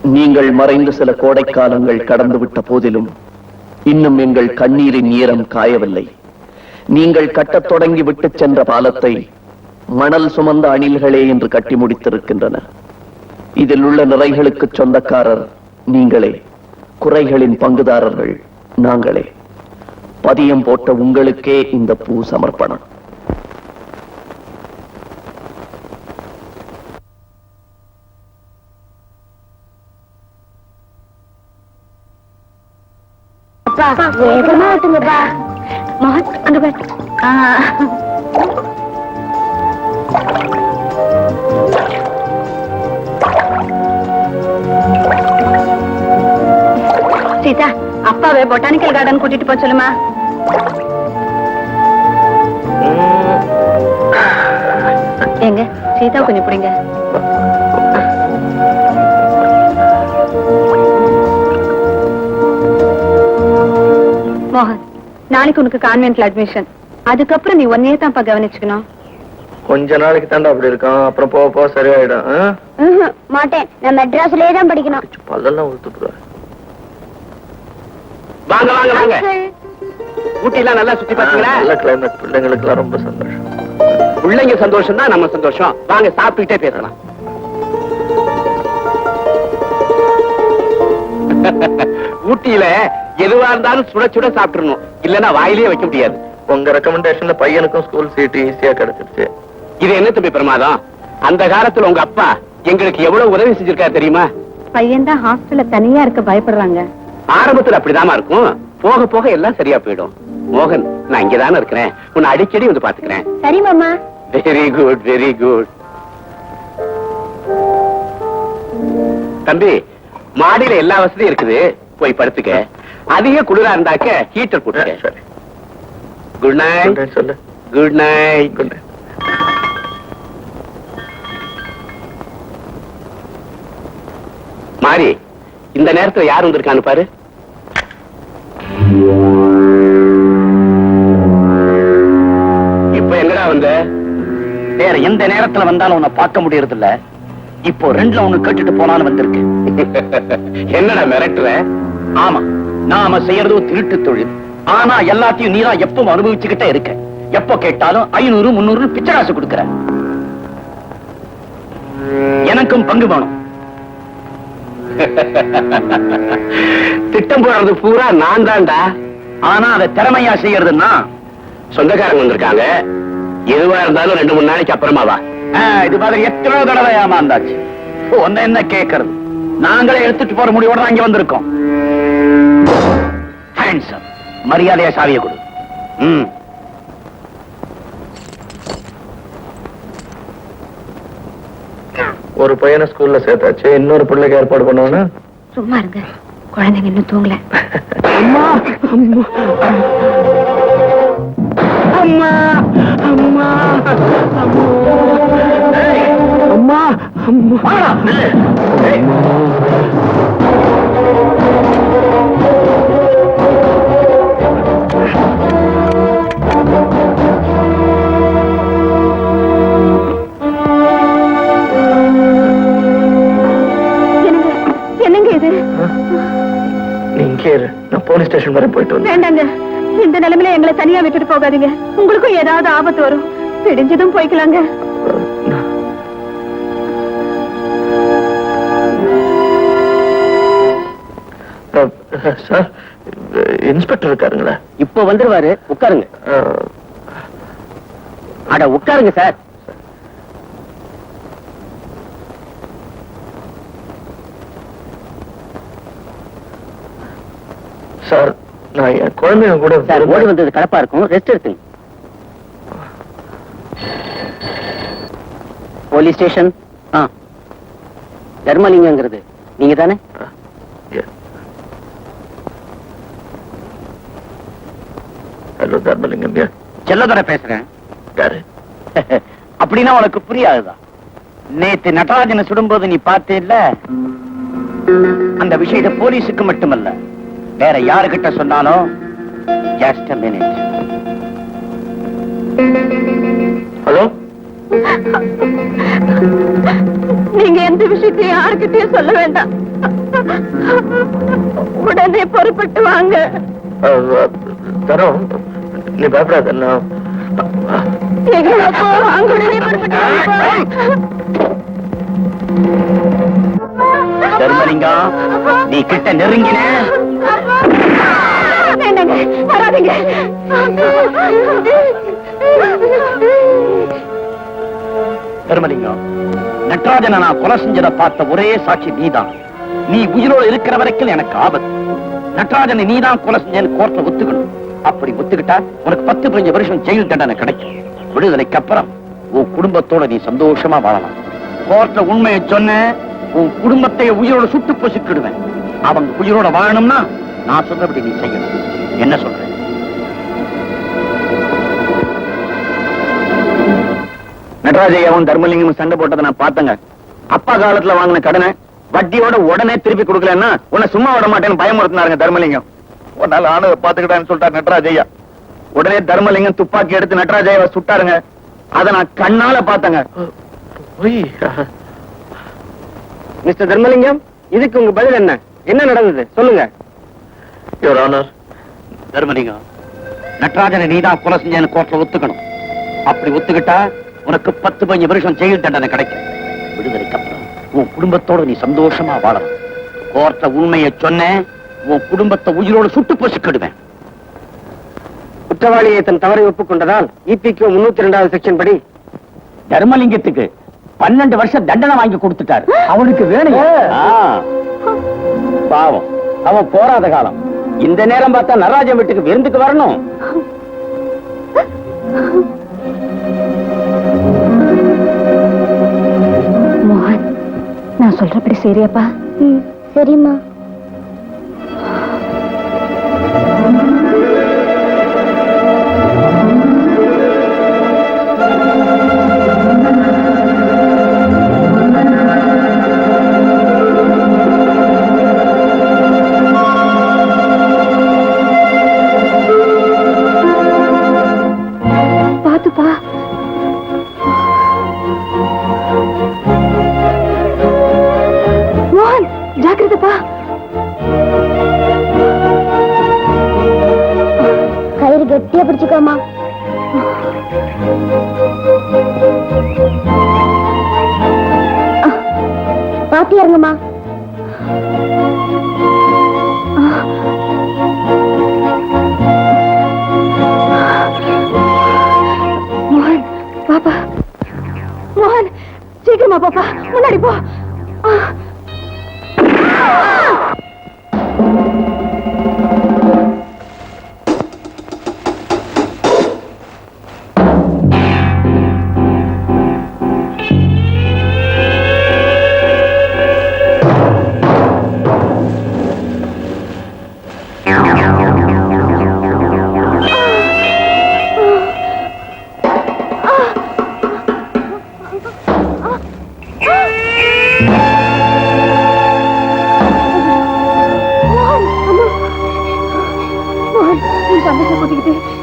நீங்கள் மறைந்து சில கோடைக்காலங்கள் கடந்துவிட்ட போதிலும் இன்னும் எங்கள் கண்ணீரின் ஈரம் காயவில்லை. நீங்கள் கட்டத் தொடங்கி விட்டு சென்ற பாலத்தை மணல் சுமந்த அணில்களே என்று கட்டி முடித்திருக்கின்றன. இதில் உள்ள நிறைகளுக்கு சொந்தக்காரர் நீங்களே, குறைகளின் பங்குதாரர்கள் நாங்களே. பதியம் போட்ட உங்களுக்கே இந்த பூ சமர்ப்பணம். வேகமா ஓட்டுங்கப்பா. மோகன் அங்க பாரு. சீதா, அப்பாவே பொட்டானிக்கல் கார்டன் கூட்டிட்டு போக சொல்லுமா. எங்க சீதா கொஞ்சம் பிடிங்க. மோகன், நாளைக்கு உனக்கு கான்வென்ட்ல அட்மிஷன். அதுக்கப்புறம் நீ ஒன்னையே தான்ப்பா கவனிச்சுக்கணும். கொஞ்ச நாளைக்கு தாண்டா அப்படி இருக்கும், அப்புறம் போக போக சரியாயிடும். மாட்டேன், நான் மெட்ராஸ்லயே தான் படிக்கணும். பல்லெல்லாம் ஊத்துடுவா. வாங்க வாங்க வாங்க. ஊட்டிலாம் நல்லா சுத்தி பாத்தீங்களா? நல்ல கிளைமேட், பிள்ளைங்களுக்கு எல்லாம் ரொம்ப சந்தோஷம். பிள்ளைங்க சந்தோஷம் தான் நம்ம சந்தோஷம். வாங்க சாப்பிட்டுட்டே பேசலாம். ஊட்டியில எதுவா இருந்தாலும் சுட சுட சாப்பிட்டுறணும், இல்லன்னா வாயிலேயே வைக்க முடியாது. உங்க ரெக்கமெண்டேஷன்ல பையனுக்கும் ஸ்கூல் சீட் ஈஸியா கிடைச்சிருச்சு. இது என்ன தம்பி பிரமாதம்? அந்த காலத்துல உங்க அப்பா எங்களுக்கு எவ்வளவு உதவி செஞ்சிருக்காரு தெரியுமா? பையன் தான் ஹாஸ்டல்ல தனியா இருக்க பயப்படுறாங்க. ஆரம்பத்துல அப்படிதாமா இருக்கும், போக போக எல்லாம் சரியா போயிடும். மோகன், நான் இங்கதானே இருக்கிறேன், உன்னை அடிக்கடி வந்து பாத்துக்கிறேன். சரி மாமா. Very good very good. தம்பி, மாடியில எல்லா வசதியும் இருக்குது, போய் படுத்துக்க. அதிக குளிரா இருந்தாக்க ஹீட்டர் போட்டுக்க. Good night. சொல்லு. Good night. Good night. மாறி, இந்த நேரத்துல யார் வந்திருக்கான்னு பாரு. இப்ப எங்கடா வந்த? வேற எந்த நேரத்துல வந்தாலும் உன்னை பார்க்க முடியறது இல்ல. இப்போ ரெண்டுல ஒண்ணு கேட்டுட்டு போனாலும் வந்திருக்கு. என்னடா மிரட்டுற? ஆமா, நாம செய்யறதோ திருட்டு தொழில். ஆனா எல்லாத்தையும் நீதான் எப்பவும் அனுபவிச்சுக்கிட்டே இருக்க. எப்ப கேட்டாலும் 500 300 பிச்சை காசு கொடுக்கற. எனக்கும் பங்கு வேணும். திட்டம் போடுறது பூரா நான் தான்டா. ஆனா அதை திறமையா செய்யறதுன்னா சொந்தக்காரங்க வந்திருக்காங்க, எதுவா இருந்தாலும் 2-3 நாளைக்கு அப்புறமா வா. இது மாதிரி எத்தனை தடவை ஏமாந்தாச்சு. ஒன்ன என்ன கேட்கறது? நாங்களே எடுத்துட்டு போற முடிவோட தான் இங்க வந்திருக்கோம். ஹேண்ட்ஸம், மரியாதையா சாவியை கொடு. ஒரு பையனை ஸ்கூல்ல சேர்த்தாச்சு, இன்னொரு பிள்ளைக்கு ஏற்பாடு பண்ணுவோம்னா? சும்மா இருங்க, குழந்தைங்க இன்னும் தூங்கல. அம்மா அம்மா அம்மா அம்மா அம்மா அம்மா. என்னங்க இது? நீ இங்கே இரு, நான் போலீஸ் ஸ்டேஷன் வரை போயிட்டு வந்தேன். வேண்டாங்க, இந்த நிலைமையில எங்களை தனியா விட்டுட்டு போகாதீங்க. உங்களுக்கும் ஏதாவது ஆபத்து வரும். பிடிஞ்சதும் போய்க்கலாங்க. சார், இன்ஸ்பெக்டர் இருக்காருங்களா? இப்ப வந்துருவாரு, உட்காருங்க. அட உட்காருங்க சார். சார், நான் என் குழந்தைங்க கூட ஓடி வந்தது கலப்பா இருக்கும், ரெஸ்ட் எடுத்துங்க. போலீஸ் ஸ்டேஷன் தர்மலிங்கங்கிறது நீங்க தானே? ஹலோ தர்மலிங்கம். செல்லதர பேசுறேன். யாரு? அப்படின்னா உனக்கு புரியாதுதான். நேத்து நடராஜனை சுடும்போது நீ பார்த்தே இல்ல? அந்த விஷயத்தை போலீஸுக்கு மட்டுமல்ல, வேற யாருகிட்ட சொன்னாலும் just a minute. ஹலோ நீங்க எந்த விஷயத்தையும் யாருக்கிட்டையும் சொல்ல வேண்டாம். உடனே பொறுப்பட்டு வாங்க. தரோம், நீ பயப்படாத. எங்கப்போ வாங்க, உடனே பொறுப்பட்டு வாங்க. தர்மலிங்கம், நீ கிட்ட நெருங்கின. வேண்டாங்க, வராதீங்க. தர்மலிங்கம், நடராஜனை நான் கொலை செஞ்சதை பார்த்த ஒரே சாட்சி நீதான். நீ உயிரோடு இருக்கிற வரைக்கும் எனக்கு ஆபத்து. நடராஜனை நீதான் கொலை செஞ்சேன்னு கோர்ட்ல ஒத்துக்கணும். அப்படி ஒத்துக்கிட்டா உனக்கு 10-15 வருஷம் ஜெயில் தண்டனை கிடைக்கும். விடுதலைக்கு அப்புறம் உன் குடும்பத்தோட நீ சந்தோஷமா வாழலாம். கோர்ட்ல உண்மையை சொன்ன உன் குடும்பத்தை உயிரோட சுட்டு பொசுக்கிடுவேன். அவங்க உயிரோட வாழணும்னா நான் சொல்றபடி நீ செய்யணும். என்ன சொல்ற? நடராஜையாவும் தர்மலிங்கமும் சண்டை போட்டதை நான் பார்த்தங்க. அப்பா காலத்துல வாங்கின கடனை வட்டியோட உடனே திருப்பி கொடுக்கலன்னா உன்னை சும்மா விட மாட்டேன்னு பயமுறுத்தினாருங்க தர்மலிங்கம். ஒரு நாள் ஆணவ பாத்துக்கிட்டான்னு சொல்லிட்டாரு நடராஜையா. உடனே தர்மலிங்கம் துப்பாக்கி எடுத்து நடராஜையாவை சுட்டாருங்க. அதை நான் கண்ணால பார்த்தங்க. மிஸ்டர் தர்மலிங்கம், இதுக்கு உங்க பதில் என்ன? என்ன நடந்தது சொல்லுங்க. யுவர் ஆனர், தர்மலிங்கம், நடராஜனை நீதான் கொலை செஞ்சேன்னு கோர்ட்ல ஒத்துக்கணும். அப்படி ஒத்துக்கிட்டா உனக்கு 10-15 வருஷம் ஜெயில் தண்டனை கிடைக்கும். விடுதலைக்கு அப்புறம் உன் குடும்பத்தோட நீ சந்தோஷமா வாழலாம். கோர்ட்ல உண்மையை சொன்ன உன் குடும்பத்தை உயிரோடு சுட்டு பொசுக்கிடுவேன். குற்றவாளியை தன் தவறை ஒப்புக்கொண்டதால் இபிக்கு 302வது செக்ஷன் படி தர்மலிங்கத்துக்கு 12 வருஷம் தண்டனை வாங்கி கொடுத்துட்டாரு. அவனுக்கு வேணும். பாவம், அவன் போராத காலம். இந்த நேரம் பார்த்தா நடராஜன் வீட்டுக்கு விருந்துக்கு வரணும். மோகன், நான் சொல்றபடி சரியாப்பா? சரிம்மா. பாத்துப்பா. மோகன், ஜாக்கிரதைப்பா. கயிறு கட்டியா பிடிச்சுக்கோமா. பாத்தி இறங்குமா. மோகன், பாப்பா. மோகன், சீக்கிரமா பாப்பா, முன்னாடி போ.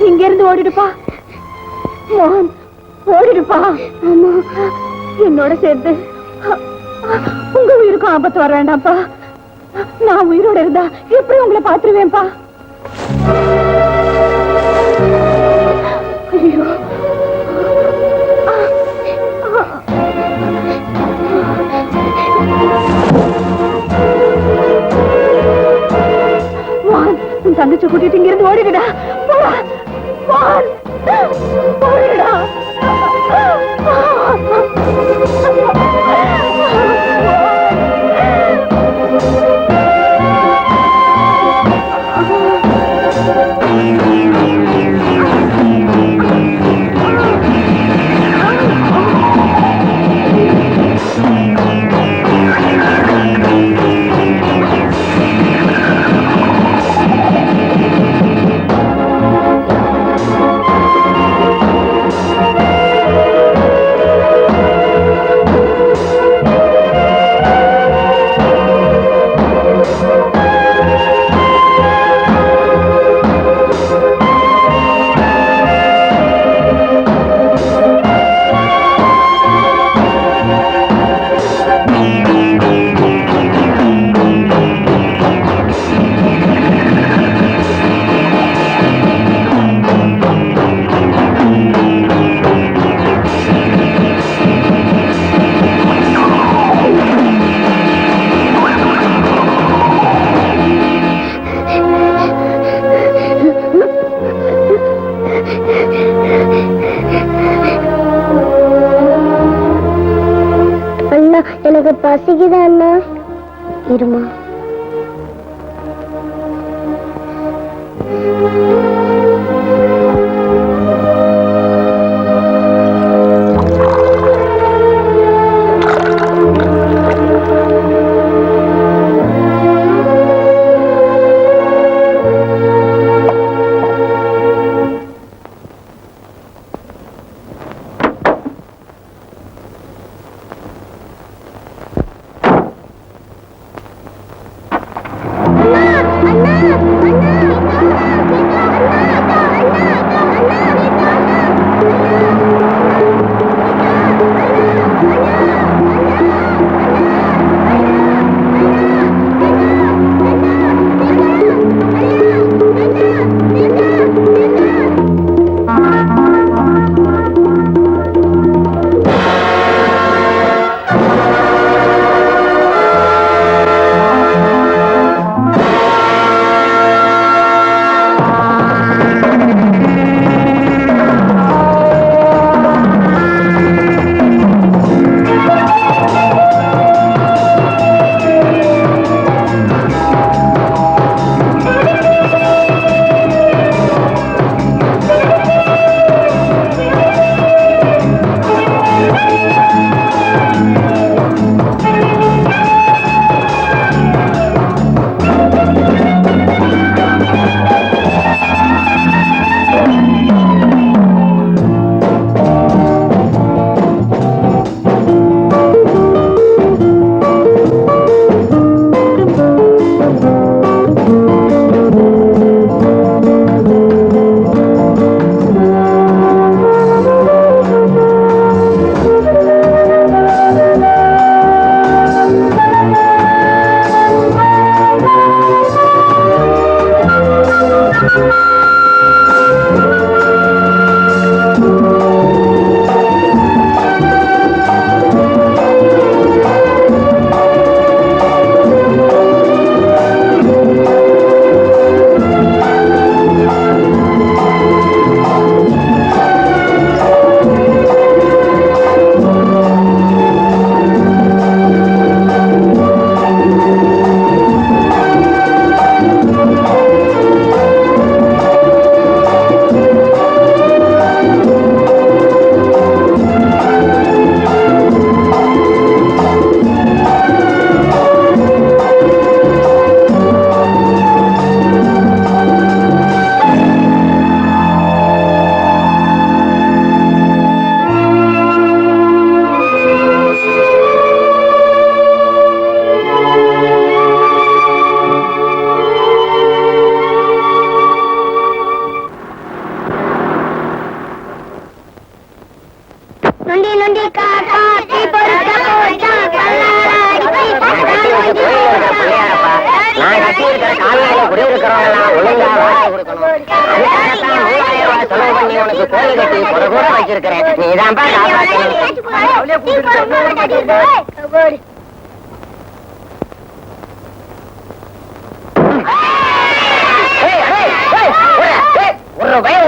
இங்க இருந்து ஓடிடுப்பா. மோகன், ஓடிடுப்பா. அம்மா, என்னோட சேர்த்து உங்க உயிருக்கும் ஆபத்து வர வேண்டாம்ப்பா. நான் உயிரோட இருந்தா எப்படி உங்களை பாத்துருவேன்ப்பா. ஐயோ, மோகன், உன் தங்கச்சி கூட்டிட்டு இங்க இருந்து ஓடிடுடா. போடா மோகன், ஓடிடுடா. பசிக்குதா அண்ணா? இருமா.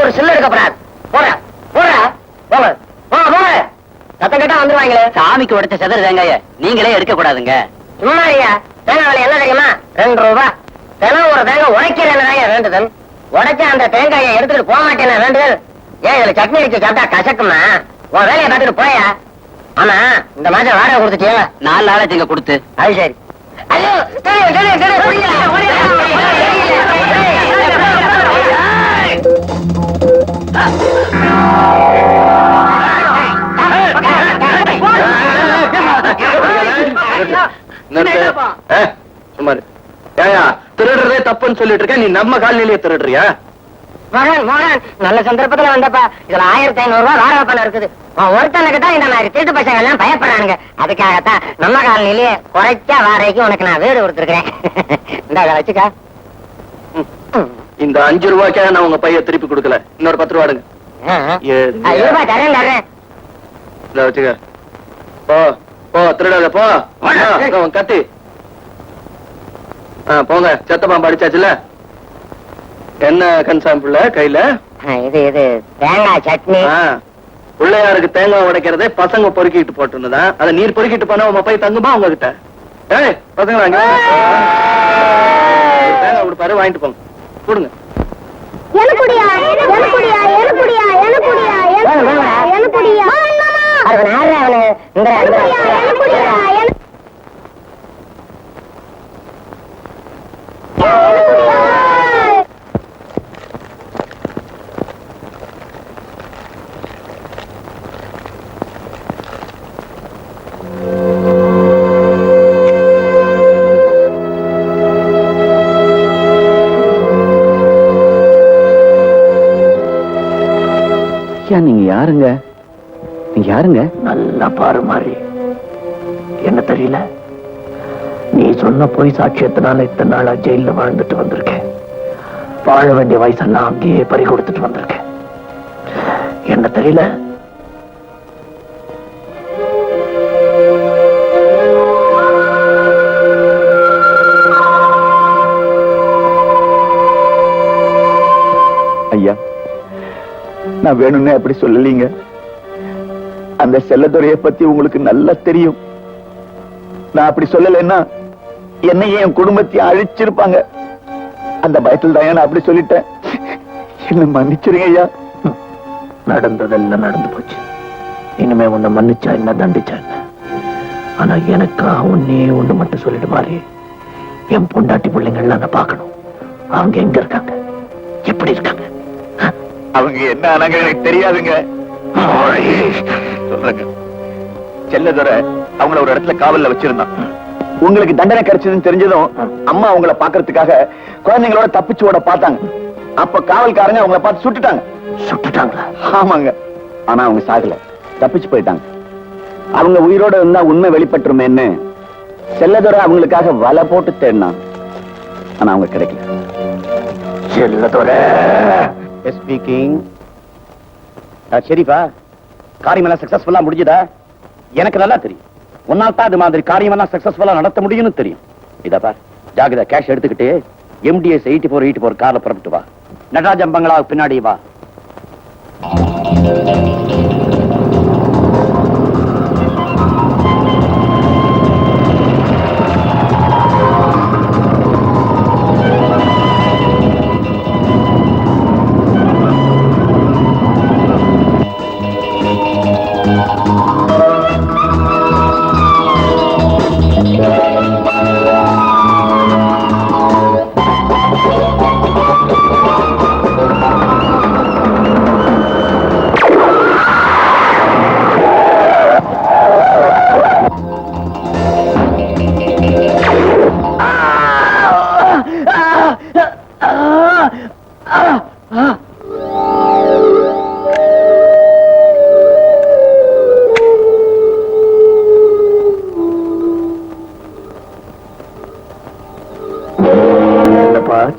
ஒரு சில்லு எடுக்கப்படாது. சத்தம் கேட்டா வந்துருவாங்களே. சாமிக்கு உடைச்ச செதறு தேங்காய நீங்களே எடுக்க கூடாதுங்க. சும்மா ஐயா, தேங்காய் விலை என்ன தெரியுமா? 2 ரூபாய். தினம் ஒரு தேங்காய் உடைக்கிறேன் வேண்டுதல். உடைச்ச அந்த தேங்காயை எடுத்துட்டு போக மாட்டேன் வேண்டுதல். ஏன் இதுல சட்னி அடிச்சு சாப்பிட்டா கசக்குமா? உன் வேலையை பார்த்துட்டு போயா. ஆமா, இந்த மாசம் வாடகை கொடுத்துட்டியா? 4 நாளாச்சு இங்க கொடுத்து. அது சரி. ஐயோ, திருடுறதே தப்புன்னு சொல்லிட்டு இருக்க, நீ நம்ம காலனிலேயே திருடுறியா? மகன் மகன் நல்ல சந்தர்ப்பத்துல வந்தப்பா. இதுல 1500 ரூபாய் வாடகை பணம் இருக்குது. ஒருத்தனுக்கு தான் இந்த மாதிரி திருட்டு பசங்க எல்லாம் பயப்படுறானுங்க. அதுக்காகத்தான் நம்ம காலனிலேயே குறைச்ச வாடகைக்கு உனக்கு நான் வீடு கொடுத்துருக்கேன். இந்த வச்சுக்கா. இந்த 5 ரூபாய்க்காக நான் உங்க பைய திருப்பி கொடுக்கல. இன்னொரு 10 ரூபாடுங்க. தரேன் தரேன். இத வச்சுக்க. போ போ, திருடாத போ. கத்தி. போங்க. செத்த பாம்பு அடிச்சாச்சுல. என்ன கன்சாம்பிள்ள கையில? இது தேங்காய் சட்னி. பிள்ளையாருக்கு தேங்காய் உடைக்கிறதே பசங்க பொறுக்கிட்டு போட்டுதான் அதை நீர் பொறுக்கிட்டு போனா உங்க போய் தங்குமா உங்ககிட்ட? ஏய் பசங்களா தேங்காய் கொடுப்பாரு, வாங்கிட்டு போங்க. கொடுங்க. எனக்குடியா எனக்குடியா எனக்குடியா எனக்குடியா எனக்குடியா நீங்க யாருங்க? நீங்க யாருங்க? நல்லா பாரு மாறி, என்ன தெரியல, நீ சொன்ன பொய் சாட்சியத்தினால இத்தனை நாளா ஜெயில வாழ்ந்துட்டு வந்திருக்கேன். வாழ வேண்டிய வயசெல்லாம் அங்கேயே பறி கொடுத்துட்டு வந்திருக்கேன். என்ன தெரியல. ஐயா, நான் வேணும்னே அப்படி சொல்லலீங்க. அந்த செல்லத்துறைய பத்தி உங்களுக்கு நல்லா தெரியும். நான் அப்படி சொல்லலைன்னா என்னையும் என் குடும்பத்தையும் அழிச்சிருப்பாங்க. அந்த பயத்தில் தான் நான் அப்படி சொல்லிட்டேன். என்ன மன்னிச்சிருங்க ஐயா. நடந்ததெல்லாம் நடந்து போச்சு. இனிமே உன்னை மன்னிச்சா என்ன, தண்டிச்சா என்ன? ஆனா எனக்கா உன்னே ஒண்ணு மட்டும் சொல்லிட்டு மாறி, என் பொண்டாட்டி பிள்ளைங்கள்லாம் நான் பார்க்கணும். அவங்க எங்க இருக்காங்க, எப்படி இருக்காங்க? அவங்க என்ன ஆனாங்க எனக்கு தெரியாதுங்க. சொல்றேங்க, செல்லதுரை அவங்கள ஒரு இடத்துல காவல்ல வச்சிருந்தான். உங்களுக்கு தண்டனை கிடைச்சதுன்னு தெரிஞ்சதும் அம்மா அவங்கள பாக்குறதுக்காக குழந்தைங்களோட தப்பிச்சு ஓட பார்த்தாங்க. அப்ப காவல்காரங்க அவங்கள பார்த்து சுட்டுட்டாங்க. சுட்டுட்டாங்களா? ஆமாங்க. ஆனா அவங்க சாகல, தப்பிச்சு போயிட்டாங்க. அவங்க உயிரோட இருந்தா உண்மை வெளிப்பட்டுருமேன்னு செல்லதுரை அவங்களுக்காக வலை போட்டு தேடினான். ஆனா அவங்க கிடைக்கல. செல்லதுரை ஸ்பீக்கிங். சரிப்பா, காரியம் எல்லாம் சக்சஸ்ஃபுல்லா முடிஞ்சதா? எனக்கு நல்லா தெரியும். ஒன்னால் தான் அது மாதிரி காரியம் எல்லாம் சக்சஸ்ஃபுல்லா நடத்த முடியும்னு தெரியும். இதப்பா, ஜாகிரதா, கேஷ் எடுத்துக்கிட்டு MDS 8484 கார்ல புறப்பட்டு வா. நடராஜம் பங்களாவுக்கு பின்னாடி வா.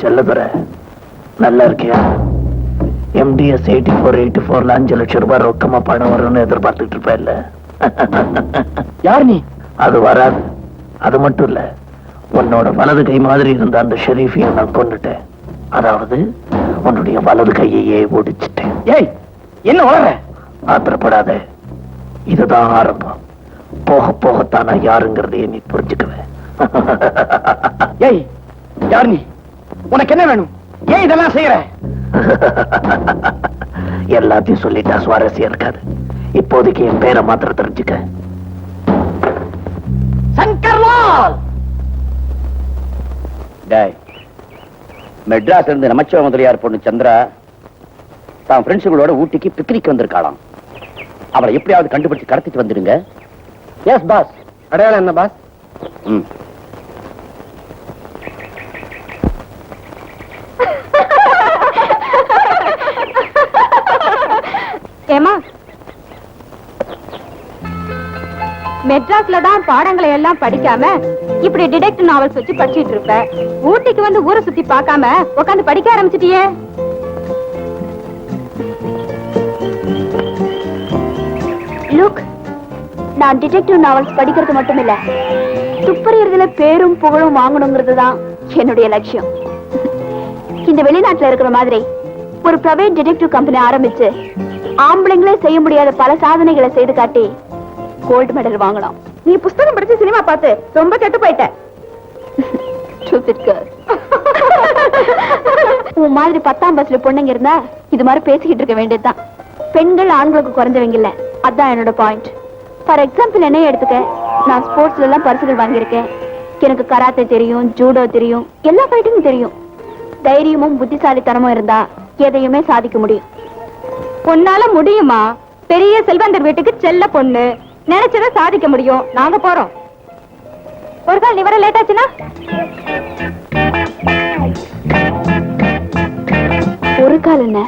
செல்லதுரை, நல்லா இருக்கியா? MDS 8484 5 லட்சம் ரூபாய் ரொக்கமா பணம் வரும்னு எதிர்பார்த்துட்டு இருப்ப இல்ல? யார் நீ? அது வராது. அது மட்டும் இல்ல, உன்னோட வலது கை மாதிரி இருந்த அந்த ஷெரீஃபையும் நான் கொண்டுட்டேன். அதாவது உன்னுடைய வலது கையையே ஒடிச்சிட்டேன். ஏய், என்ன வளர? ஆத்திரப்படாத, இதுதான் ஆரம்பம். போக போகத்தானா யாருங்கிறதையே நீ புரிஞ்சுக்குவேன். ஏய், யார் நீ? உனக்கு என்ன வேணும்? ஏன் இதெல்லாம் செய்யற? எல்லாத்தையும் சொல்லிட்டா சுவாரஸ்யம் இருக்காது. இப்போதைக்கு என் பேரை மாத்திரம் தெரிஞ்சுக்க. சங்கர்லால். டேய், மெட்ராஸ் இருந்து நமச்சிவ முதலியார் பொண்ணு சந்திரா தான் ஃப்ரெண்ட்ஸுகளோட ஊட்டிக்கு பிக்னிக் வந்திருக்காளாம். அவளை எப்படியாவது கண்டுபிடிச்சு கடத்திட்டு வந்துடுங்க. Yes boss. அடையாளம் என்ன பாஸ்? ஏமா, மெட்ராஸ்ல தான் பாடங்களை எல்லாம் படிக்காம இப்படி டிடெக்டிவ் நாவல்ஸ் வச்சு படிச்சிட்டு இருப்ப. ஊட்டிக்கு வந்து ஊரை சுத்தி பார்க்காம உட்காந்து படிக்க ஆரம்பிச்சிட்டியே. லுக், நான் டிடெக்டிவ் நாவல்ஸ் படிக்கிறது மட்டும் இல்ல, துப்பறியறதுல பேரும் புகழும் வாங்கணுங்கிறது தான் என்னுடைய லட்சியம். இந்த வெளிநாட்டுல இருக்கிற மாதிரி ஒரு பிரைவேட் டிடெக்டிவ் கம்பெனி ஆரம்பிச்சு ஆம்பளைங்களே செய்ய முடியாத பல சாதனைகளை செய்து காட்டி கோல்டு மெடல் வாங்கலாம். நீ புஸ்தகம் படிச்சு சினிமா பார்த்து ரொம்ப கெட்டு போயிட்ட. உன் மாதிரி 10ஆம் பஸ்ல பொண்ணுங்க இருந்தா இது மாதிரி பேசிக்கிட்டு இருக்க வேண்டியதுதான். பெண்கள் ஆண்களுக்கு குறைஞ்சவங்க இல்ல, அதான் என்னோட பாயிண்ட். ஃபார் எக்ஸாம்பிள் என்ன எடுத்துக்க, நான் ஸ்போர்ட்ஸ்ல எல்லாம் பரிசுகள் வாங்கியிருக்கேன். எனக்கு கராத்தே தெரியும், ஜூடோ தெரியும், எல்லா ஃபைட்டிங்கும் தெரியும். தைரியமும் புத்திசாலித்தனமும் இருந்தா எதையுமே சாதிக்க முடியும். பொண்ணால முடியுமா? பெரிய செல்வந்தர் வீட்டுக்கு செல்ல பொண்ணு, நினைச்சதை சாதிக்க முடியும். நாங்க போறோம். ஒரு கால் நீ வர லேட் ஆச்சுன்னா ஒரு கால் என்ன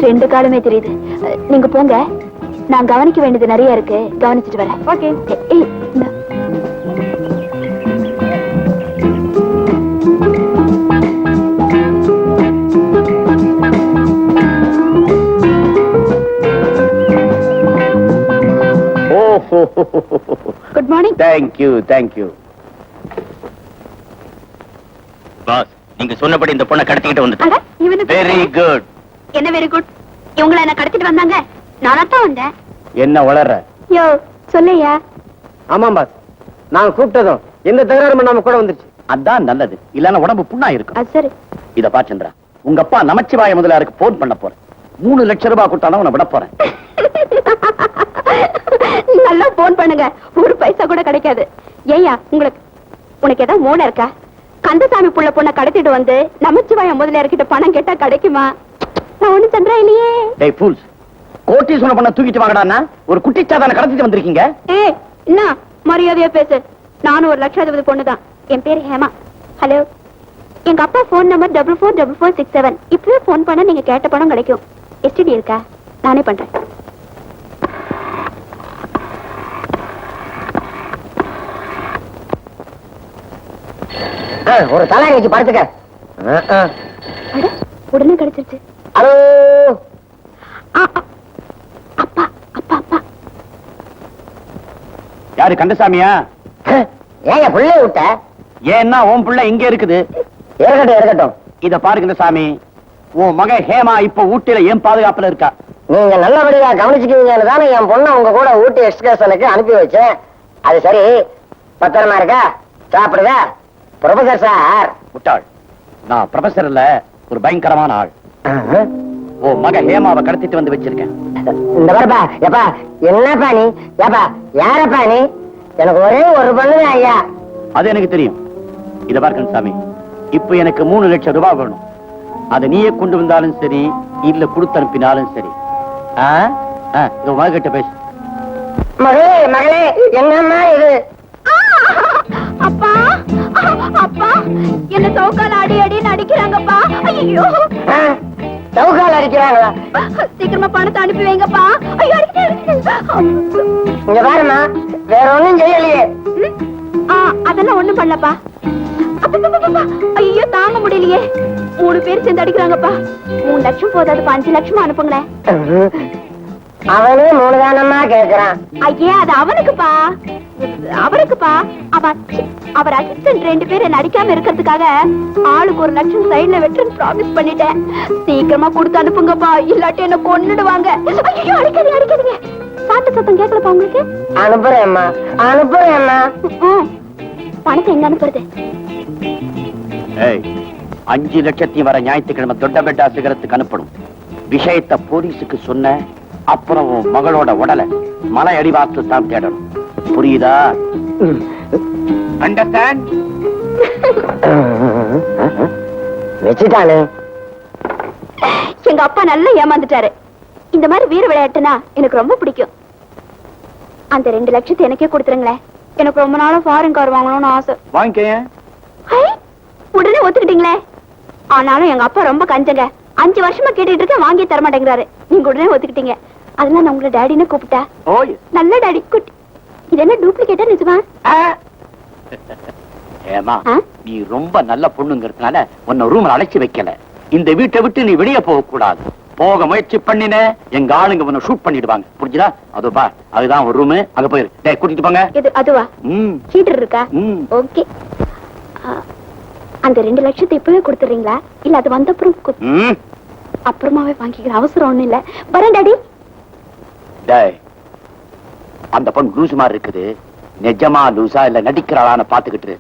2 காலுமே தெரியுது. நீங்க போங்க, நான் கவனிக்க வேண்டியது நிறைய இருக்கு, கவனிச்சுட்டு வரேன். Okay. Good morning. Thank you. Boss, நீங்க சொன்னபடி இந்த பொண்ணை கடத்திக்கிட்டு வந்துட்டேன். Very good. என்ன வெரி குட்? இவங்கள என்ன கடத்திட்டு வந்தாங்க, நானாத்தான் வந்தேன். என்ன வளர்ற? யோ சொல்லையா. ஆமா பாஸ், நான் கூப்பிட்டதும் எந்த தகராறு பண்ணாம கூட வந்துருச்சு. அதான் நல்லது, இல்லன்னா உடம்பு புண்ணா இருக்கும். அது சரி. இத பாச்சந்திரா, உங்க அப்பா நமச்சிவாய முதலியாருக்கு போன் பண்ண போறேன். 3 லட்சம் ரூபாய் கொடுத்தாலும் உன்னை விட போறேன். நல்லா போன் பண்ணுங்க, 1 பைசா கூட கிடைக்காது. ஏயா உனக்கு ஏதாவது மூளை இருக்கா? கந்தசாமி புள்ள பொண்ணை கடத்திட்டு வந்து நமச்சிவாய முதலியார்கிட்ட பணம் கேட்டா கிடைக்குமா? நான் ஒண்ணு சந்திரா இல்லையே. டேய் ஃபூல்ஸ், கோட்டீஸ்வரன் பொண்ணை தூக்கிட்டு வாங்கடான்னா ஒரு குட்டிச்சாதான கடத்திட்டு வந்திருக்கீங்க. ஏய் என்ன மரியாதையா பேசு. நானும் ஒரு லட்சாதிபதி பொண்ணுதான். என் பேரு ஹேமா. ஹலோ, எங்க அப்பா போன் நம்பர் 444467. இப்பவே போன் பண்ண நீங்க கேட்ட பணம் கிடைக்கும். எஸ்டிடி இருக்கா? நானே பண்றேன். ஒரு தலை வச்சு படுத்துக்க. உடனே கிடைச்சிருச்சு. ஹலோ அப்பா அப்பா அப்பா. யாரு, கந்தசாமியா? ஏங்க புள்ளைய விட்ட? ஏன்னா உன் புள்ள இங்க இருக்குது. இருக்கட்டும். இத பாரு கந்தசாமி, உன் மக ஹேமா இப்ப ஊட்டியில ஏன் பாதுகாப்புல இருக்கா? நீங்க நல்லபடியா கவனிச்சுக்குவீங்கன்னு தானே என் பொண்ணை உங்க கூட ஊட்டி எக்ஸ்கர்ஷனுக்கு அனுப்பி வச்சேன். அது சரி, பத்திரமா இருக்கா? சாப்பிடுதா? Professor sir. முட்டாள், நான் ப்ரொஃபசர் இல்ல, ஒரு பயங்கரமான ஆள். ஓ மக ஹேமாவை கடத்திட்டு வந்து வச்சிருக்கேன். இந்த பாருப்பா, எப்பா என்னப்பா நீ? ஏப்பா யாரப்பா நீ? எனக்கு ஒரே ஒரு பொண்ணு ஐயா. அது எனக்கு தெரியும். இத பாரு கந்தசாமி, இப்ப எனக்கு 3 லட்சம் ரூபாய் வேணும். அதை நீயே கொண்டு வந்தாலும் சரி, இல்ல கொடுத்து அனுப்பினாலும் சரி. இது மகிட்ட பேசு. மகளே என்னம்மா இது? அப்பா அப்பா, என்ன சவுக்கால அடி அடின்னு அடிக்கிறாங்கப்பா. ஐயோ, சவுக்கால அடிக்கிறாங்களா? சீக்கிரமா பணத்தை அனுப்பி வைங்கப்பா. ஐயோ இங்க பாருமா, வேற ஒண்ணும் செய்யலையே. அதெல்லாம் ஒண்ணும் பண்ணலப்பா. ஐயோ தாங்க முடியலையே, 3 பேர் சேர்ந்து அடிக்கிறாங்கப்பா. 3 லட்சம் போதாது, 5 லட்சமா அனுப்புங்களேன். அவனே 3 தானம்மா கேக்குறான். ஐயா அது அவனுக்குப்பா. அவர் அசிஸ்டன்ட் 2 பேர் என்ன அடிக்காம இருக்கிறதுக்காக ஆளுக்கு 1 லட்சம் சைடுல வெட்டுன்னு ப்ராமிஸ் பண்ணிட்டேன். சீக்கிரமா கொடுத்து அனுப்புங்கப்பா, இல்லாட்டி என்ன கொன்னுடுவாங்க. ஐயோ அடிக்காதீங்க. பாட்டு சத்தம் கேட்கலப்பா உங்களுக்கு? அனுப்புறேம்மா. பணத்தை எங்க அனுப்புறது? 5 லட்சத்தையும் வர ஞாயிற்றுக்கிழமை தொட்டபெட்டா சிகரத்துக்கு அனுப்பணும். விஷயத்தை போலீஸுக்கு சொன்ன அப்புறம் மகளோட உடலை மலை அடிவாரத்தில் தான் தேடணும். புரியுதா? அண்டர்ஸ்டாண்ட்? வச்சுட்டானே. எங்க அப்பா நல்லா ஏமாந்துட்டாரு. இந்த மாதிரி வீர விளையாட்டுனா எனக்கு ரொம்ப பிடிக்கும். அந்த 2 லட்சத்தை எனக்கே கொடுத்துருங்களேன். எனக்கு ரொம்ப நாளா ஃபாரின் கார் வாங்கணும்னு ஆசை. வாங்கிக்க. உடனே ஒத்துக்கிட்டீங்களே. ஆனாலும் எங்க அப்பா ரொம்ப கஞ்சங்க. 5 வருஷமா கேட்டுட்டு இருக்க, வாங்கி தர மாட்டேங்கிறாரு. நீங்க உடனே ஒத்துக்கிட்டீங்க. அதெல்லாம் நான் உங்களை டேடின்னு கூப்பிட்டா. நல்ல டாடி குட்டி. இது என்ன டூப்ளிகேட்டா நிஜமா? ஏமா, நீ ரொம்ப நல்ல பொண்ணுங்கிறதுனால உன்னை ரூம்ல அழைச்சி வைக்கல. இந்த வீட்டை விட்டு நீ வெளியே போக கூடாது. போக முயற்சி பண்ணின எங்க ஆளுங்க உன்னை ஷூட் பண்ணிடுவாங்க. புரிஞ்சுதா? அதுபா, அதுதான் ஒரு ரூம். அங்க போயிரு. டேய் கூட்டிட்டு போங்க. இது அதுவா? ஹீட்டர் இருக்கா? ஓகே. அந்த 2 லட்சத்தை இப்பவே கொடுத்துறீங்களா, இல்ல அது வந்தப்புறம்? அப்புறமாவே வாங்கிக்கிற அவசரம் ஒண்ணு இல்ல. வரேன் டாடி. டேய், அந்த பொண்ணு லூசு மாதிரி இருக்குது. நிஜமா லூசா இல்ல நடிக்கிறாளான்னு பாத்துக்கிட்டு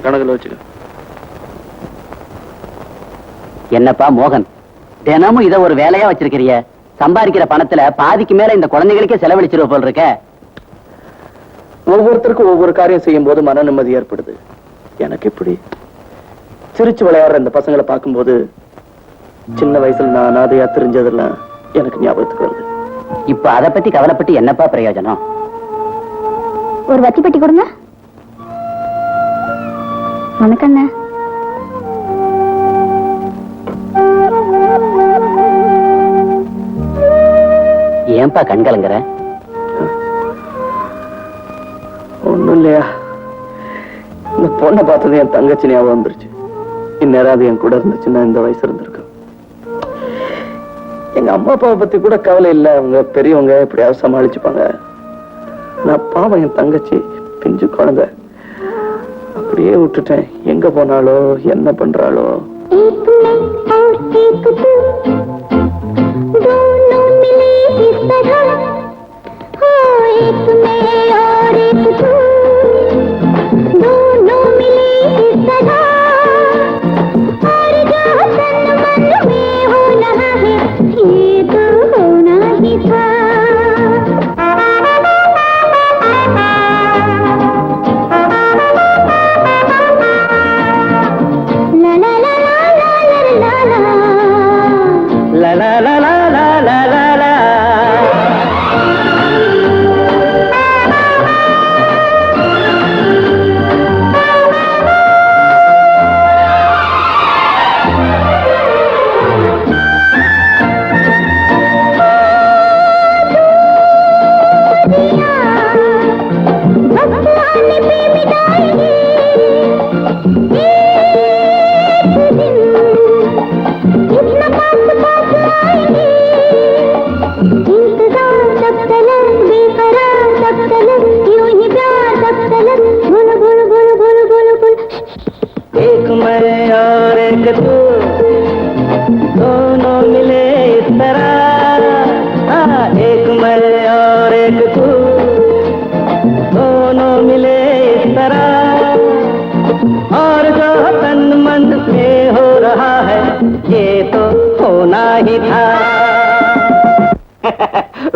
கணக்குல வச்சுக்க. என்னப்பா மோகன், தினமும் இத ஒரு வேலையா வச்சிருக்கிறிய? சம்பாதிக்கிற பணத்துல பாதிக்கு மேல இந்த குழந்தைகளுக்கே செலவழிச்சிருவ போல் இருக்க. ஒவ்வொருத்தருக்கும் ஒவ்வொரு காரியம் செய்யும் போது மன நிம்மதி ஏற்படுது. எனக்கு இப்படி சிரிச்சு விளையாடுற இந்த பசங்களை பார்க்கும்போது சின்ன வயசுல நான் அனாதையா தெரிஞ்சதெல்லாம் எனக்கு ஞாபகத்துக்கு வருது. இப்ப அத பத்தி கவலைப்பட்டு என்னப்பா பிரயோஜனம்? ஒரு வத்தி பெட்டி கொடுங்க. வணக்கண்ண. ஏன்பா கண் கலங்குற? ஒண்ணும் இல்லையா, இந்த பொண்ணை பார்த்தது என் தங்கச்சி ஞாபகம் வந்துருச்சு. இந்நேரம் அது என் கூட இருந்துச்சுன்னா இந்த வயசு இருந்திருக்கும். எங்க அம்மா அப்பாவை பத்தி கூட கவலை இல்ல, அவங்க பெரியவங்க எப்படியாவது சமாளிச்சுப்பாங்க. நான் பாவம் என் தங்கச்சி பிஞ்சு குழந்தை அப்படியே விட்டுட்டேன். எங்க போனாலோ என்ன பண்றாளோ.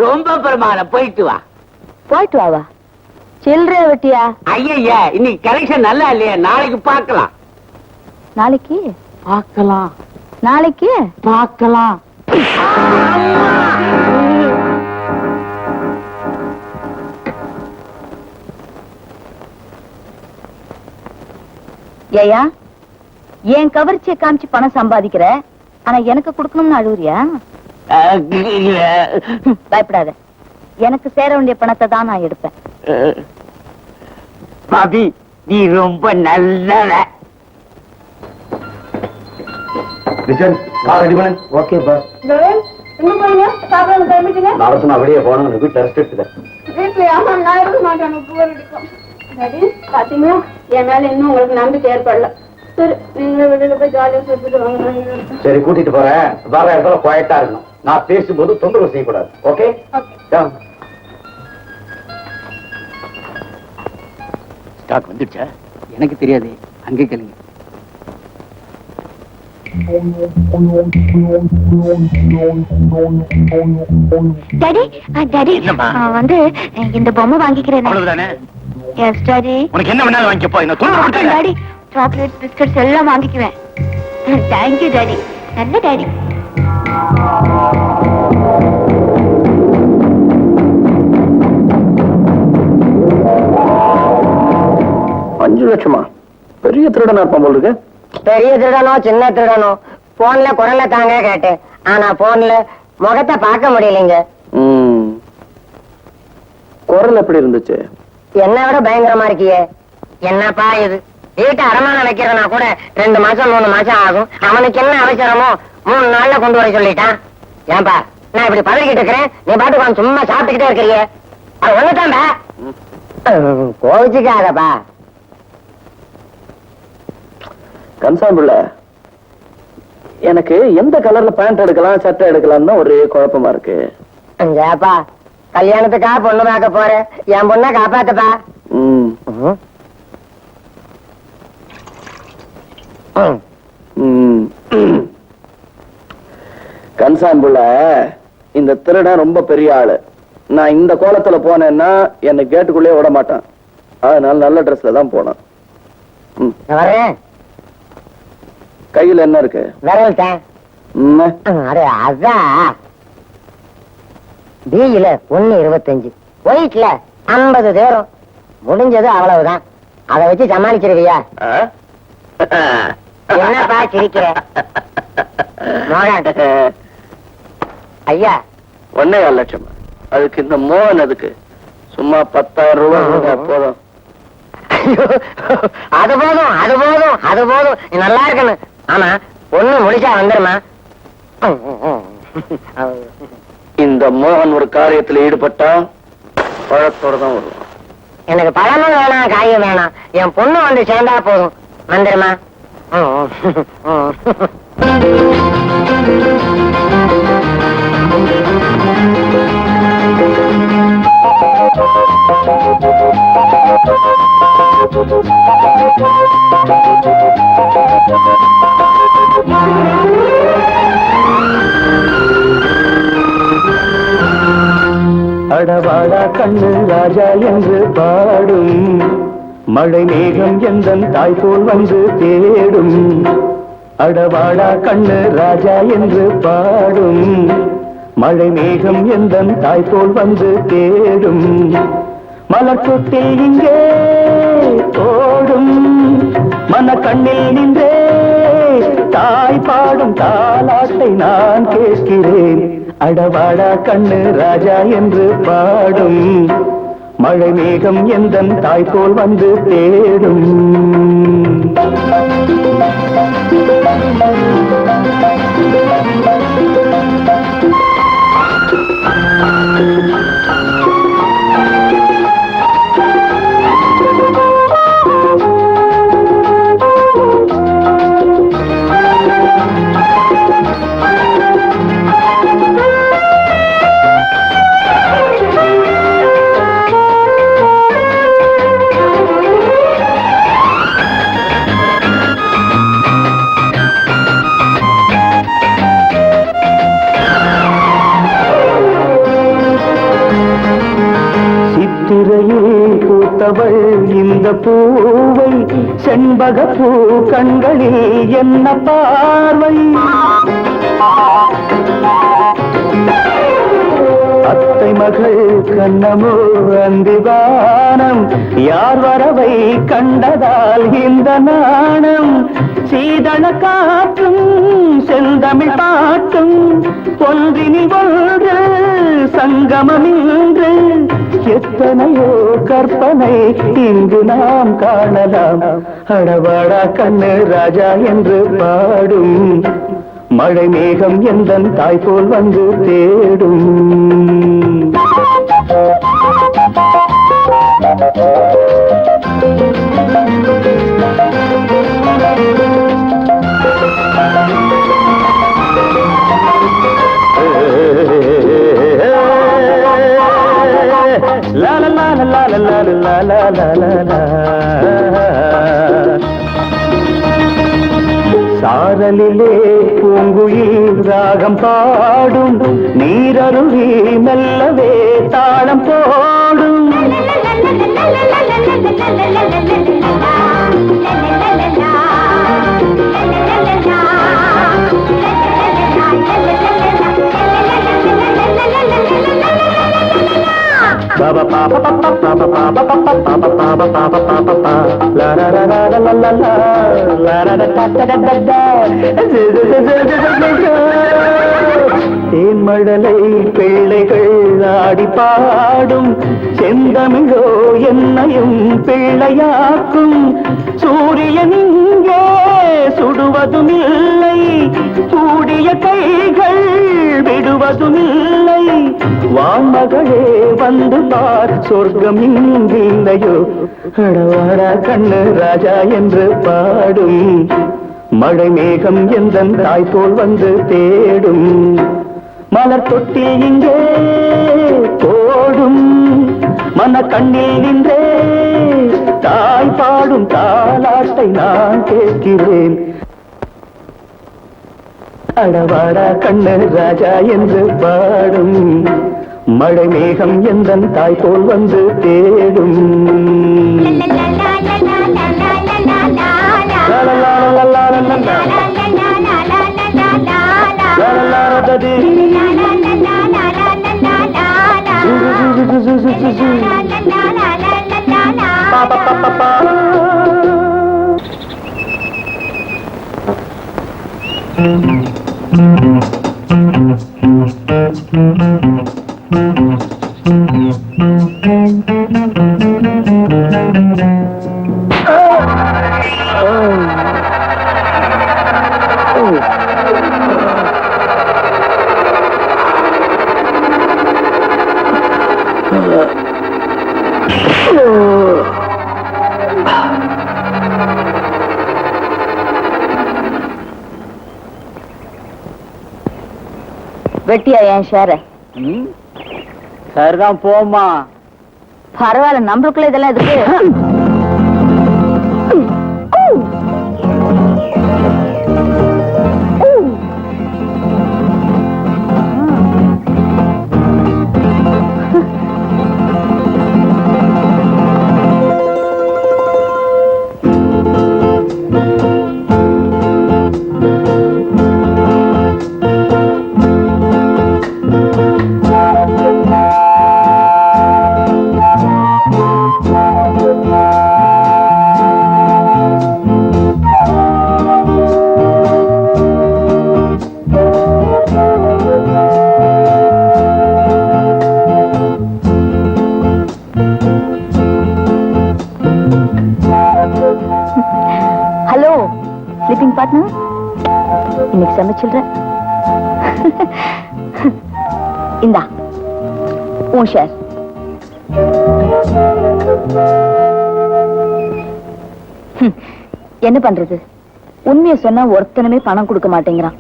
ரொம்ப பிரமாதம். போயிட்டு வா. போயிட்டு வாவா? சில்லறைய வெட்டியா? ஐயா, இன்னைக்கு கலெக்ஷன் நல்லா இல்லையா? நாளைக்கு பார்க்கலாம். நாளைக்கு பார்க்கலாம். நாளைக்கு பார்க்கலாம். ஏயா, என் கவர்ச்சியை காமிச்சு பணம் சம்பாதிக்கிற, ஆனா எனக்கு கொடுக்கணும்னு அழுவுறியா? பயப்படாத, எனக்கு சேர வேண்டிய பணத்தை தான் நான் எடுப்பேன். பாபி, நீ ரொம்ப நல்லவ. Okay boss. நாளை வெளியே போனோம். வீட்டுல ரெஸ்ட் எடுத்துக்க. பாத்தீங்களா, என் மேல இன்னும் உங்களுக்கு நம்பிக்கை ஏற்படல. சரி, நீங்க வெளியில போய் ஜாலியா சொல்லிட்டு வாங்க. சரி, கூட்டிட்டு போறேன். வர இடத்துல குவாய்ட்டா இருக்கணும். நான் பேசும்போது தொந்தரவு செய்யக்கூடாது. ஓகே? ஸ்டாக் வந்துடுச்சா? எனக்கு தெரியாது, அங்கே கேளுங்க. டாடி, டாடி, வந்து இந்த பொம்மை வாங்கிக்கிறேன். அவ்வளவுதானே? Yes daddy. உனக்கு என்ன வேணாலும் வாங்கிக்கப்போ. இந்த தொந்தரவு டாடி, சாக்லேட் பிஸ்கட்ஸ் எல்லாம் வாங்கிக்குவேன். Thank you daddy. நல்ல டாடி. $5 லட்சமா? பெரிய திருடனா இருப்பான் போல இருக்கு. பெரிய திருடனோ சின்ன திருடனோ, போன்ல குரல்ல தாங்க கேட்டேன். ஆனா போன்ல முகத்தை பார்க்க முடியலைங்க. குரல் எப்படி இருந்துச்சு? என்ன விட பயங்கரமா இருக்கியே. என்னப்பா இது? வீட்டை அரமானம் வைக்கிறனா கூட 2 மாசம் 3 மாசம் ஆகும். அவனுக்கு என்ன அவசரமோ 3 நாள்ல கொண்டு வர சொல்லிட்டான். ஏன்பா நான் இப்படி பதறிக்கிட்டு இருக்கிறேன், நீ பாட்டுக்கு சும்மா சாப்பிட்டுக்கிட்டே இருக்கிறியே. அது ஒண்ணுதான்பா. கோவிச்சுக்காதப்பா. கன்சாம்புள்ள, எனக்கு எந்த கலர்ல பேண்ட் எடுக்கலாம் சட்டை எடுக்கலாம் தான் ஒரே குழப்பமா இருக்கு. ஏப்பா கல்யாணத்துக்கா பொண்ணு பார்க்க போற, என் பொண்ணை காப்பாத்துப்பா. கன்சாம்புள்ள, இந்த திருடன் ரொம்ப பெரிய ஆளு. நான் இந்த கோலத்துல போனேன்னா என்னை கேட்டுக்குள்ளே விட மாட்டான். அதனால நல்ல ட்ரெஸ்ல தான் போனேன். வரேன். கையில என்ன இருக்கு? விரல் தான். அதான் பியில 1.25, ஒயிட்ல 50 தேரும். முடிஞ்சது அவ்வளவுதான். அதை வச்சு சமாளிச்சிருவியா? என்னப்பா சிரிக்கிற? ஐயா 1.25 லட்சம். அதுக்கு இந்த மோகன் அதுக்கு சும்மா 10,000 ரூபாய் போதும். அது போதும், அது போதும், அது போதும். நீ நல்லா இருக்கணும். ஆமா பொண்ணு முடிச்சா வந்துருமா? இந்த மோகன் ஒரு காரியத்துல ஈடுபட்டா பழத்தோட தான் வரும். எனக்கு பழமும் வேணாம், காயும் வேணாம். என் பொண்ணு வந்து சேர்ந்தா போதும். வந்துருமா? அடவாடா கண்ணு ராஜா என்று பாடும், மழை மேகம் எந்தன் தாய் போல் வந்து தேடும். அடவாடா கண்ணு ராஜா என்று பாடும், மழை மேகம் எந்தன் தாய் போல் வந்து தேடும். மலர்கொட்டில் இங்கே ஓடும், மன கண்ணில் நின்றே தாய் பாடும் தாலாட்டை நான் கேட்கிறேன். அடவாடா கண்ணு ராஜா என்று பாடும், மழை மேகம் எந்தன் தாய் போல் வந்து தேடும். சித்திரையில் பூத்தவள் இந்த பூவை, செண்பக பூ கண்களில் என்ன பார்வை. அத்தை மகள் கண்ணமோ அந்திவானம், யார் வரவை கண்டதால் இந்த நாணம். சீதள காற்றும் செந்தமிழ் பாட்டும் ஒன்றினில் ஒன்று சங்கமம் இன்று. எத்தனையோ கற்பனை இங்கு நாம் காணலாம். அடவாடா கண்ணு ராஜா என்று பாடும், மழை மேகம் எந்தன் தாய் போல் வந்து தேடும். La la la la la la la la la la la. சாரலிலே பூங்குயில் ராகம் பாடும், நீரருவி மெல்லவே தாளம் போடும். Baba papa papa papa papa papa papa papa papa papa papa la la la la la la la la la la da da da da da. தேன்மழலை பிள்ளைகள் ஆடி பாடும் செந்தமிழோ என்னையும் பிள்ளையாக்கும் சூரியன் இங்கே சுடுவதும் இல்லை கூடிய கைகள் விடுவதும் இல்லை வான்மகளே வந்து பார் சொர்க்கம் இங்கில்லையோ அடவாடா கண்ணு ராஜா என்று பாடும் மழை மேகம் எந்தன் தாய் போல் வந்து தேடும் மலர் தொட்டில் இங்கே போடும் மன கண்ணில் நின்றே தாய் பாடும் தாலாட்டை நான் கேட்கிறேன் அடவாடா கண்ணு ராஜா என்று பாடும் மழை மேகம் எந்தன் தாய் போல் வந்து தேடும் வெட்டியா என் ஷேர சரிதான் போமா. பரவாயில்ல, நம்மளுக்குள்ள இதெல்லாம் எதுக்கு? ஹலோ ஸ்லீப்பிங் பார்ட்னர், இன்னைக்கு சமைச்சிடுறேன். இந்தா உன் ஷேர். என்ன பண்றது, உண்மையை சொன்னா ஒருத்தனுமே பணம் கொடுக்க மாட்டேங்கிறான்.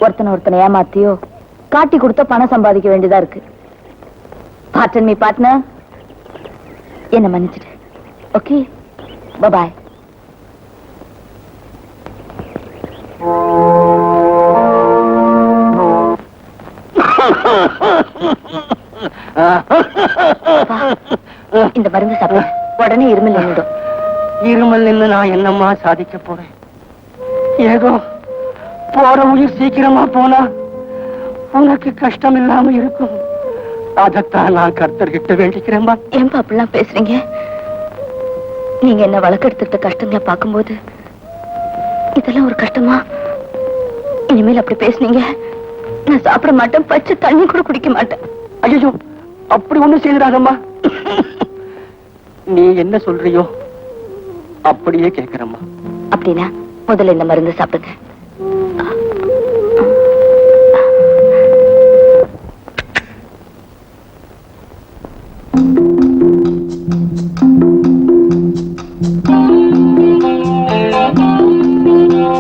ஒருத்தனை ஏமாத்தியோ காட்டி கொடுத்த பணம் சம்பாதிக்க வேண்டியதா இருக்கு. பார்ட்னர் மீ பார்ட்னர், என்ன மன்னிச்சிடு. ஓகே, பாய். இந்த மருந்து சாப்பிட உடனே இருமல் நின்றுடும். இருமல் நின்னு நான் என்னம்மா சாதிக்க போறேன்? ஏதோ போற உயிர் சீக்கிரமா போனா உனக்கு கஷ்டம் இல்லாம இருக்கும். அதத்தான் நான் கர்த்தர்கிட்ட வேண்டிக்கிறேன்பா. ஏன்பா அப்படிலாம் பேசுறீங்க? நீங்க என்ன வழக்கெடுத்துட்ட கஷ்டங்களை பார்க்கும்போது இதெல்லாம் ஒரு கஷ்டமா? இனிமேல் அப்படி பேசுனீங்க நான் சாப்பிட மாட்டேன், பச்சை தண்ணி கூட குடிக்க மாட்டேன். ஐயோ, அப்படி ஒண்ணும் செய்யறாங்கம்மா. நீ என்ன சொல்றியோ அப்படியே கேட்கிறம்மா. அப்படின்னா முதல்ல இந்த மருந்து சாப்பிடுங்க.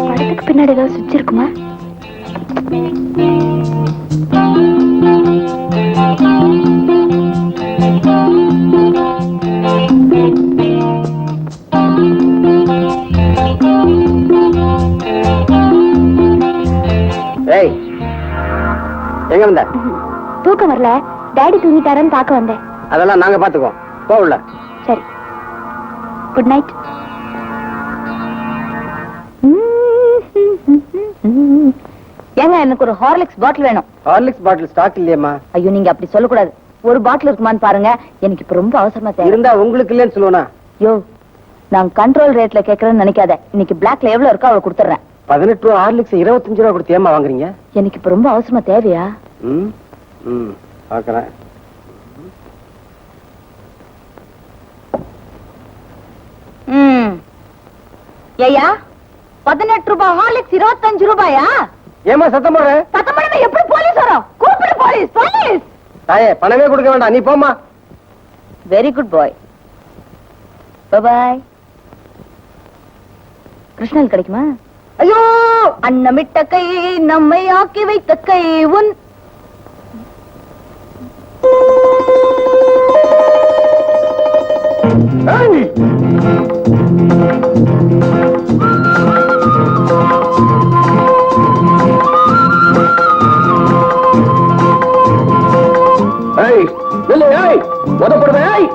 படத்துக்கு பின்னாடி ஏதாவது சுவிட்ச் இருக்குமா? எங்க வந்த? தூக்கம் வரல, டாடி தூங்கிட்டாரன்னு பார்க்க வந்தேன். அதெல்லாம் நாங்க பாத்துக்கோம், போகல. சரி, குட் நைட். ஏங்க, எனக்கு ஒரு ஹார்லிக்ஸ் பாட்டில் வேணும். ஹார்லிக்ஸ் பாட்டில் ஸ்டாக் இல்லையம்மா. ஐயோ, நீங்க அப்படி சொல்லக்கூடாது. ஒரு பாட்டில் இருக்குமான்னு பாருங்க, எனக்கு இப்ப ரொம்ப அவசரமா தேவை. இருந்தா உங்களுக்கு இல்லைன்னு சொல்லுவனா? யோ, நான் கண்ட்ரோல் ரேட்ல கேட்கறேன்னு நினைக்காத. இன்னைக்கு பிளாக்ல எவ்வளவு இருக்கோ அவளை கொடுத்துறேன். 18 ரூபா ஹார்லிக்ஸ் 25 ரூபா கொடுத்து ஏமா வாங்குறீங்க? எனக்கு இப்ப ரொம்ப அவசரமா தேவையா? பாக்குறேன். ஏயா 18 ரூபாய் ஹார்லிக்ஸ் 25 ரூபாயா? ஏமா சத்தம் போடுற? சத்தம் போடாம எப்படி போலீஸ் வரும்? கூப்பிடு போலீஸ், போலீஸ். தாயே பணமே கொடுக்க வேண்டாம், நீ போமா. வெரி குட் பாய். பாய். கிருஷ்ணன் கிடைக்குமா? ஐயோ, அன்னமிட்ட கை நம்மை ஆக்கி வைத்த கை உன். உதப்படுவேன்.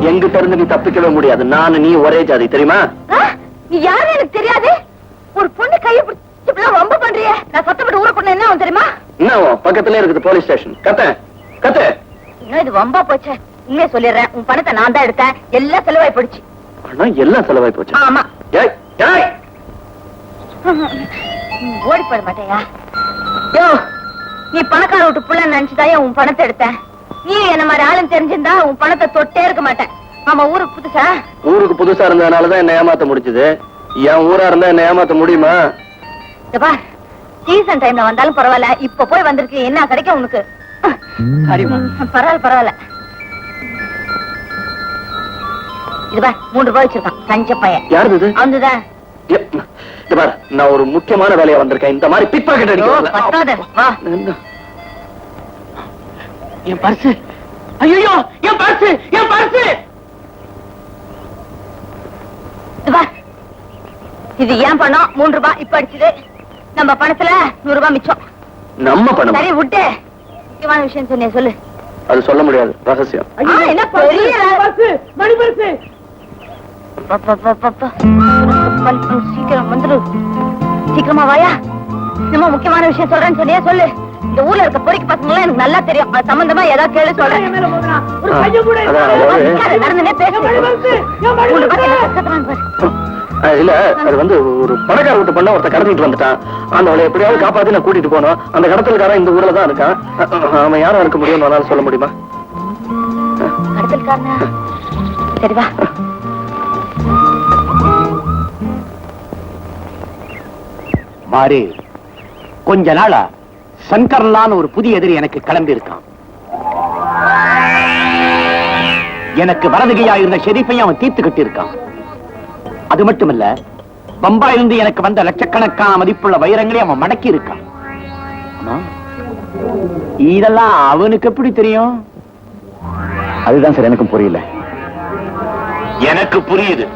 எங்கிட்ட இருந்து நீ தப்பிக்கவே முடியாது. நான் நீ ஒரே ஜாதி, தெரியுமா? நீ யாரு எனக்கு தெரியாது. ஒரு பொண்ணு கையை பிடிச்சி ரொம்ப பண்றிய. நான் சத்தப்பட்டு ஊரை பொண்ணு என்ன தெரியுமா? என்ன பக்கத்துல இருக்குது போலீஸ் ஸ்டேஷன். கத்த இன்னும் இது வம்பா போச்சு. உண்மையை சொல்லிடுறேன், உன் பணத்தை நான் தான் எடுத்தேன். எல்லாம் செலவாய் போயிடுச்சு. எல்லாம் செலவாய் போச்சு. ஆமா. ஏய் ஏய், ஓடி போட மாட்டேயா? யோ, நீ பணக்கார விட்டு புள்ள நினைச்சுதான் உன் பணத்தை எடுத்தேன். நீ என்ன மாதிரி ஆளும் தெரிஞ்சிருந்தா உன் பணத்தை தொட்டே இருக்க மாட்டேன். ஆமா, ஊருக்கு புதுசா? ஊருக்கு புதுசா இருந்ததுனாலதான் என்ன ஏமாத்த முடிஞ்சது. என் ஊரா இருந்தா என்ன ஏமாத்த முடியுமா? சீசன் டைம்ல வந்தாலும் பரவாயில்ல, இப்ப போய் வந்திருக்கு, என்ன கிடைக்கும் உனக்கு? பரவாயில்ல. இதுவா 3 ரூபாய் வச்சிருக்கான் கஞ்ச பையன். யாரு இது? அவன்தான். நான் ஒரு முக்கியமான வேலையா வந்திருக்கேன். இந்த மாதிரி பிக் பாக்கெட் வா. என் பர்ஸ். ஐயோ, என் பர்ஸ், என் பர்ஸ். இது ஏன் பணம்? 3 ரூபாய் இப்ப அடிச்சது. நம்ம பணத்துல 100 ரூபாய் மிச்சம். நம்ம பணம்? சரி விட்டு. முக்கியமான விஷயம் சொன்னிய சொல்லு. அது சொல்ல முடியாது, ரகசியம். என்ன பெரிய மணி பர்ஸ். சீக்கிரம் வந்துடு, சீக்கிரமா வாயா. நம்ம முக்கியமான விஷயம் சொல்றேன்னு சொன்னியா சொல்லு. இந்த ஊர்ல இருக்க பொறிக்கு பசங்க எனக்கு நல்லா தெரியும். அது சம்பந்தமா ஏதாவது கேள்வி சொல்றேன். நடந்துனே இல்ல, அது வந்து ஒரு பணக்கார வீட்டு பண்ண ஒருத்த கடத்திட்டு வந்துட்டான். அந்த அவளை எப்படியாவது காப்பாத்தி நான் கூட்டிட்டு போனோம். அந்த கடத்தல்காரன் இந்த ஊர்ல தான் இருக்கான். அவன் யாரும் இருக்க முடியும்னு சொல்ல முடியுமா? கடத்தல்காரனா? சரி வா. மாறி, கொஞ்ச நாளா சங்கர்லான்னு ஒரு புதிய எதிரி எனக்கு கிளம்பி இருக்கான். எனக்கு வரதுகையா இருந்த ஷெரீஃபையும் அவன் தீர்த்து கட்டி இருக்கான். அது மட்டுமல்ல, பம்பாயிலிருந்து எனக்கு வந்த லட்சக்கணக்கான மதிப்புள்ள வைரங்களை அவன் மடக்கி இருக்கான். இதெல்லாம் அவனுக்கு எப்படி தெரியும்? அதுதான் சார் எனக்கும் புரியல. எனக்கு புரியுது.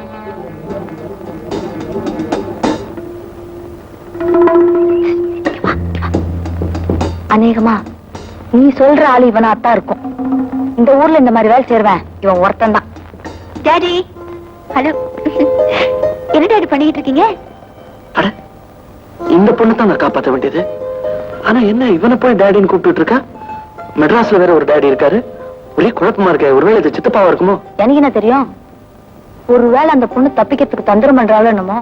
அநேகமா நீ சொல்ற ஆளு இவனாத்தான் இருக்கும். இந்த ஊர்ல இந்த மாதிரி வேலை செய்வேன் இவன் ஒருத்தன் தான். Daddy, hello. என்ன டாடி பண்ணிட்டு இருக்கீங்க? இந்த பொண்ணு தான் நான் காப்பாற்ற வேண்டியது. ஆனா என்ன இவனை போய் டேடின்னு கூப்பிட்டு இருக்கா? மெட்ராஸ்ல வேற ஒரு டேடி இருக்காரு. ஒரே குழப்பமா இருக்க. ஒருவேளை இது சித்தப்பாவா இருக்குமோ? எனக்கு என்ன தெரியும். ஒருவேளை அந்த பொண்ணு தப்பிக்கிறதுக்கு தந்திரம் பண்றாளோ என்னமோ.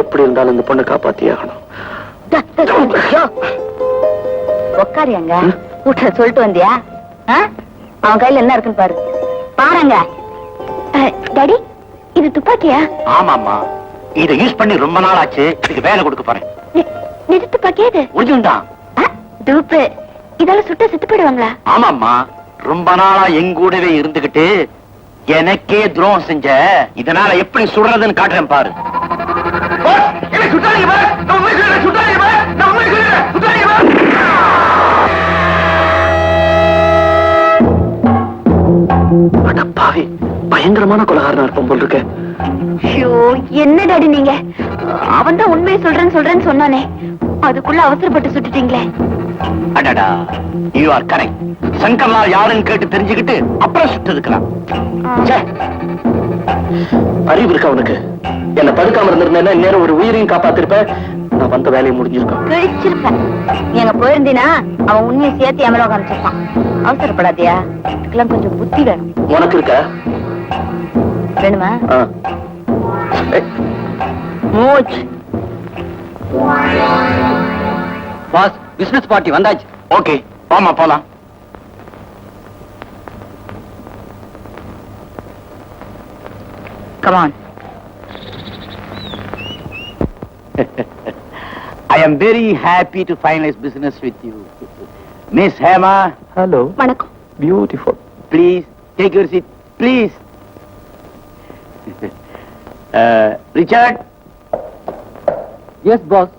எப்படி இருந்தாலும் இந்த பொண்ணை காப்பாத்தியே ஆகணும். உக்காரியாங்க வீட்டுல சொல்லிட்டு வந்தியா? அவன் கையில என்ன இருக்குன்னு பாரு. பாருங்க டாடி, இது துப்பாக்கியா? ஆமாமா, இதை யூஸ் பண்ணி ரொம்ப நாள் ஆச்சு. இதுக்கு வேலை கொடுக்க போறேன். நிஜ துப்பாக்கியா இது? உறுதியுண்டான். டூப்பு. இதால சுட்ட செத்து போயிடுவாங்களா? ஆமாமா, ரொம்ப நாளா எங்கூடவே இருந்துகிட்டு எனக்கே துரோகம் செஞ்ச. இதனால எப்படி சுடுறதுன்னு காட்டுறேன் பாரு. பாவி, பயங்கரமான கொலகாரனா இருப்பான் போல் இருக்க. ஐயோ, என்ன டாடி நீங்க? அவன் தான் உண்மையை சொல்றேன்னு சொன்னானே, அதுக்குள்ள அவசரப்பட்டு சுட்டுட்டீங்களே. அடடா, யூ ஆர் கரெக்ட். சங்கர்லால் யாருன்னு கேட்டு தெரிஞ்சுக்கிட்டு அப்புறம் சுட்டு இருக்கலாம். அறிவு இருக்கா உனக்கு? என்ன படுக்காம இருந்திருந்தேன்னா நேரம் ஒரு உயிரையும் காப்பாத்திருப்பேன். நான் வந்த வேலையை முடிஞ்சிருக்கேன். கிழிச்சிருப்பேன். நீ அங்க போயிருந்தீனா அவன் உண்மையை சேர்த்து எமலோக ஆரம்பிச்சிருப்பான். அவசரப்படாதியா, இதுக்கெல்லாம் கொஞ்சம் புத்தி வேணும். உனக்கு இருக்கா? வேணுமா? மூச். பாஸ், பிசினஸ் பார்ட்டி வந்தாச்சு. ஓகே, வாமா போலாம். Come on. I am very happy to finalize business with you. Miss Hema, hello. வணக்கம். Beautiful. please take your seat, please. Richard. Yes boss.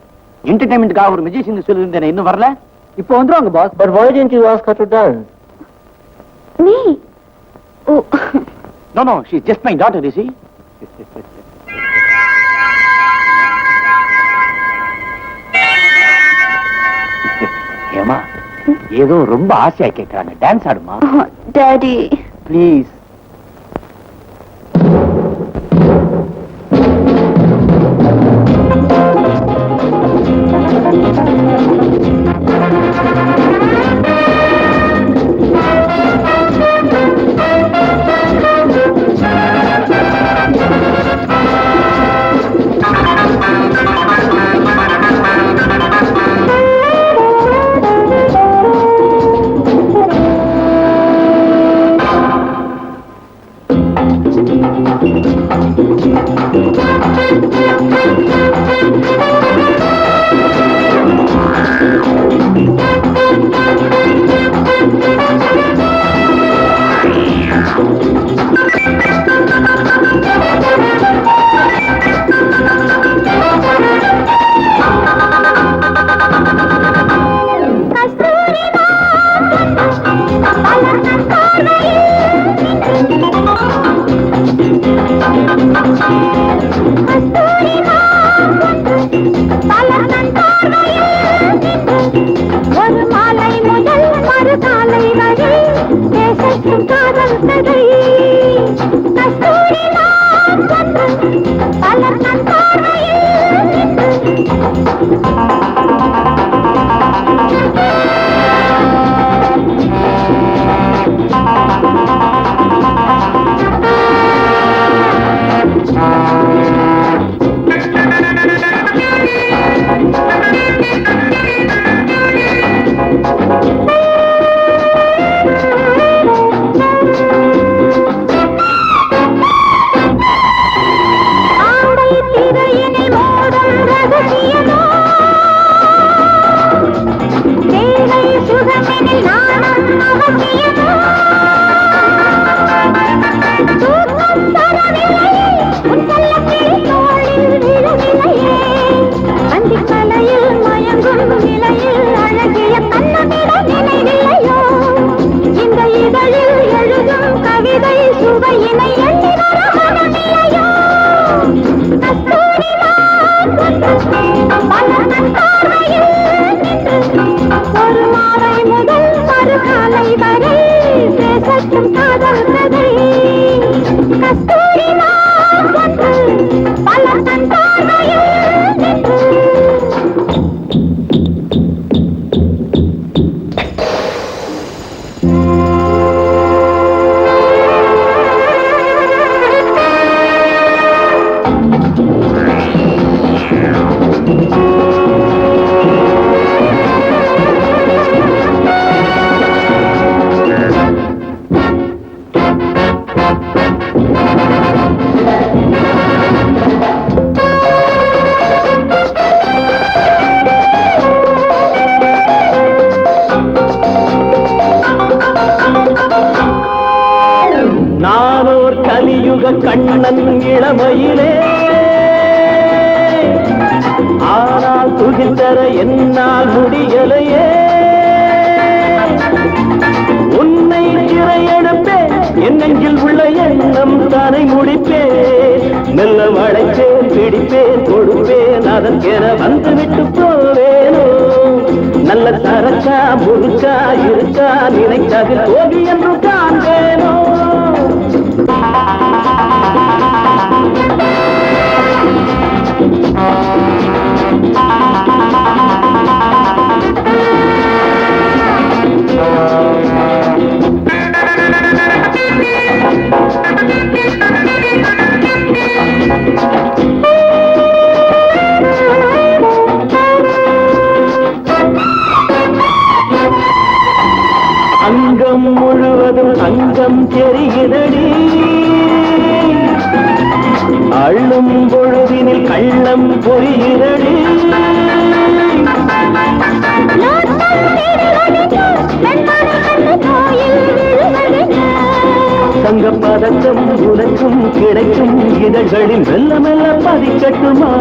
என்டர்டைன்மெண்ட்காக ஒரு மெஜிஷியன் சொல்லியிருந்தேன், இன்னும் வரல. இப்போ வந்துருவாங்க boss. But why didn't you ask her to dance? நீ ஓ, No, she's just my daughter, you see. ஏமா, ஏதோ ரொம்ப ஆசையா கேட்கறாங்க, டான்ஸ் ஆடுமா டாடி. ப்ளீஸ். ஒரு மாலை முதல் மறுகாலை வரை தேசத்தின் காதல் கதை. கஸ்தூரி நான் வந்து பலர் நன் பார்வையில் கண்ணன் இளமையிலே ஆனால் துகித்தர என்னால் முடியலையே உன்னை சிறையெடுப்பேன் என் நெஞ்சில் உள்ள எண்ணம் தானை முடிப்பேன் மெல்ல வளைப்பேன் பிடிப்பேன் கொடுப்பேன் அதற்கென வந்து விட்டு போவேனோ நல்ல சரக்கா முழுக்கா இருக்கா நினைக்காதில் போகி என்று காண்பேனோ அங்கம் முழுவதும் அங்கம் தெரிகிறடி அள்ளும் பொழுதினில் கள்ளம் பொரிகிறடி தங்க பதக்கம் உனக்கும் கிடைக்கும் இதழ்களில் மெல்ல மெல்ல பதிக்கட்டுமா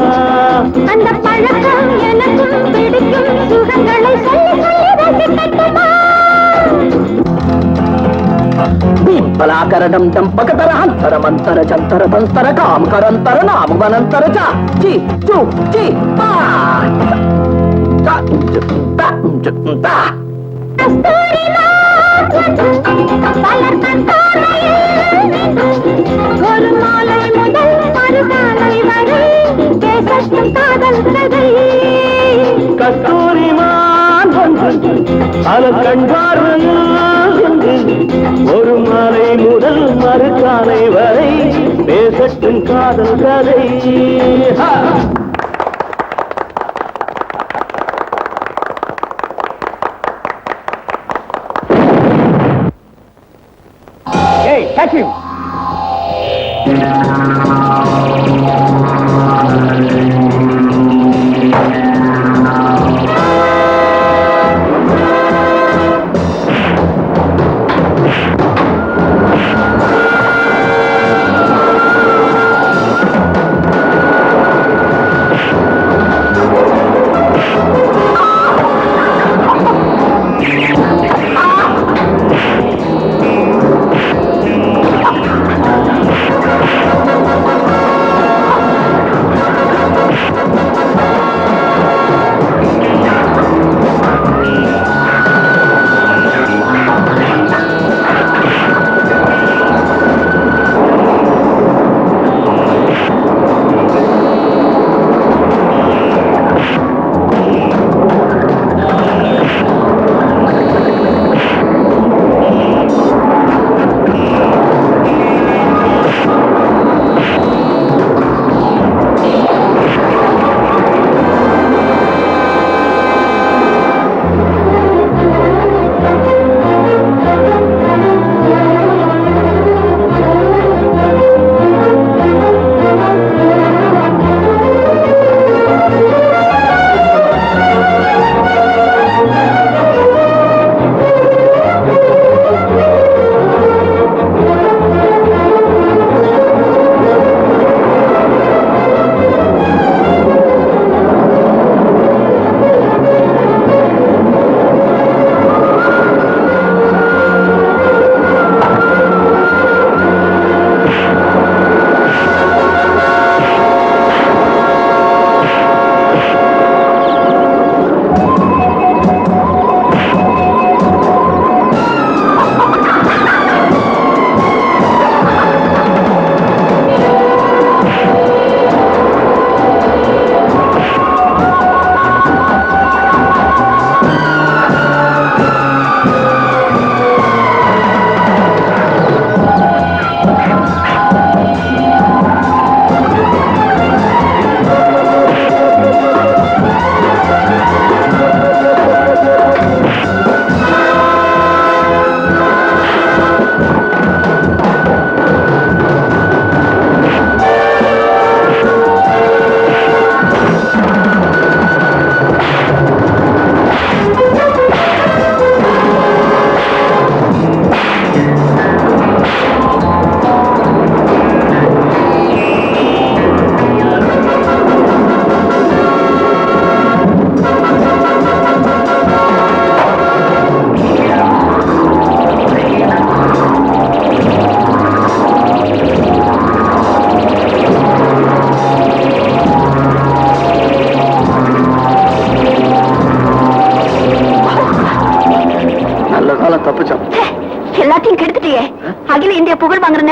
அந்த பழக்கம் எனக்கும் பிடிக்கும் சுகங்களை சொல்லி சொல்லி ரசிக்கட்டுமா बलाकरदम चंपकतरांतर मंतर चंतर बंतर काम करंतर नाम वनंतर चा ची चू ची पा ता ता ता ஒரு மாலை முதல் மறுகாலை வரை பேசட்டும் காதல் கதை கஸ்தூரிமான் ஒன்று பல கண்பார்வையில் ஒரு மாலை முதல் மறுகாலை வரை பேசட்டும் காதல் கதை Hey, catch him!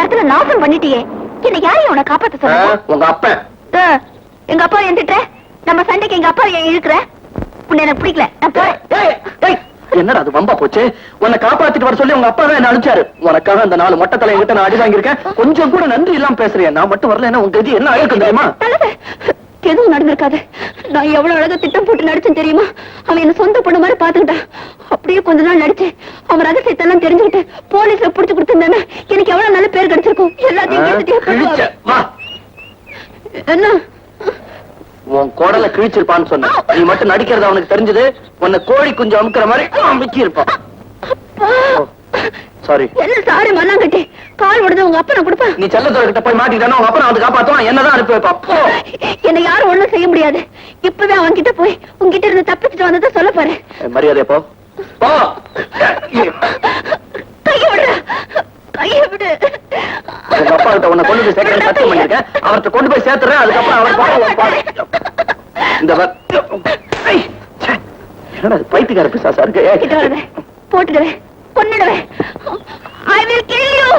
நேரத்துல நாசம் பண்ணிட்டியே. என்ன யாரையும் உன காப்பாத்த சொல்ல? உங்க அப்பன். எங்க அப்பா எந்திட்ட நம்ம சண்டைக்கு எங்க அப்பா ஏன் இழுக்கிற? உன்னை எனக்கு பிடிக்கல. நான் போறேன். என்னடா அது வம்பா போச்சு? உன்னை காப்பாத்திட்டு வர சொல்லி உங்க அப்பா தான் என்ன அனுப்பிச்சாரு. உனக்காக அந்த 4 மொட்டை தலை என்கிட்ட நான் அடி வாங்கியிருக்கேன். கொஞ்சம் கூட நன்றி இல்லாம பேசுறேன். நான் மட்டும் வரல உங்க கதி என்ன ஆயிருக்கும் தெரியுமா? எதுவும் நடந்திருக்காது. நான் எவ்வளவு அழகா திட்டம் போட்டு நடிச்சேன் தெரியுமா? அவன் என்ன சொந்த பொண்ணு மாதிரி பாத்துக்கிட்டான். அப்படியே கொஞ்ச நாள் நடிச்சு அவன் ரகசியத்தெல்லாம் தெரிஞ்சுக்கிட்டு போலீஸ்ல புடிச்சு கொடுத்திருந்தானே எனக்கு எவ்வளவு நல்ல பேர் கிடைச்சிருக்கும். எல்லாத்தையும் என்ன உன் குடலை கிழிச்சிருப்பான்னு சொன்ன. நீ மட்டும் நடிக்கிறது அவனுக்கு தெரிஞ்சது. உன்னை கோழி குஞ்சு அமுக்கிற மாதிரி அமுக்கி இருப்பான். சாரி. என்ன சாரி மண்ணாங்கட்டி? கால் உடனே உங்க அப்பா நான் கொடுப்பேன். நீ செல்லத்தோர்கிட்ட போய் மாட்டிக்கிட்டானா உங்க அப்பா வந்து காப்பாத்துவான். என்னதான் அனுப்பி வைப்பா. என்னை யாரும் ஒண்ணும் செய்ய முடியாது. இப்பவே அவன் கிட்ட போய் உங்ககிட்ட இருந்து தப்பிச்சுட்டு வந்ததை சொல்ல பாரு. மரியாதை போ. கைய விடு, கைய விடு. உங்க அப்பா கிட்ட உன்னை கொண்டு போய் சேர்க்க சத்தியம் பண்ணிருக்கேன். அவர்கிட்ட கொண்டு போய் சேர்த்துறேன். அதுக்கப்புறம் அவர் இந்த என்னடா பைத்தியக்கார பிசாசா இருக்கு. போட்டுடுவேன், கொன்னுடுவேன். I will kill you.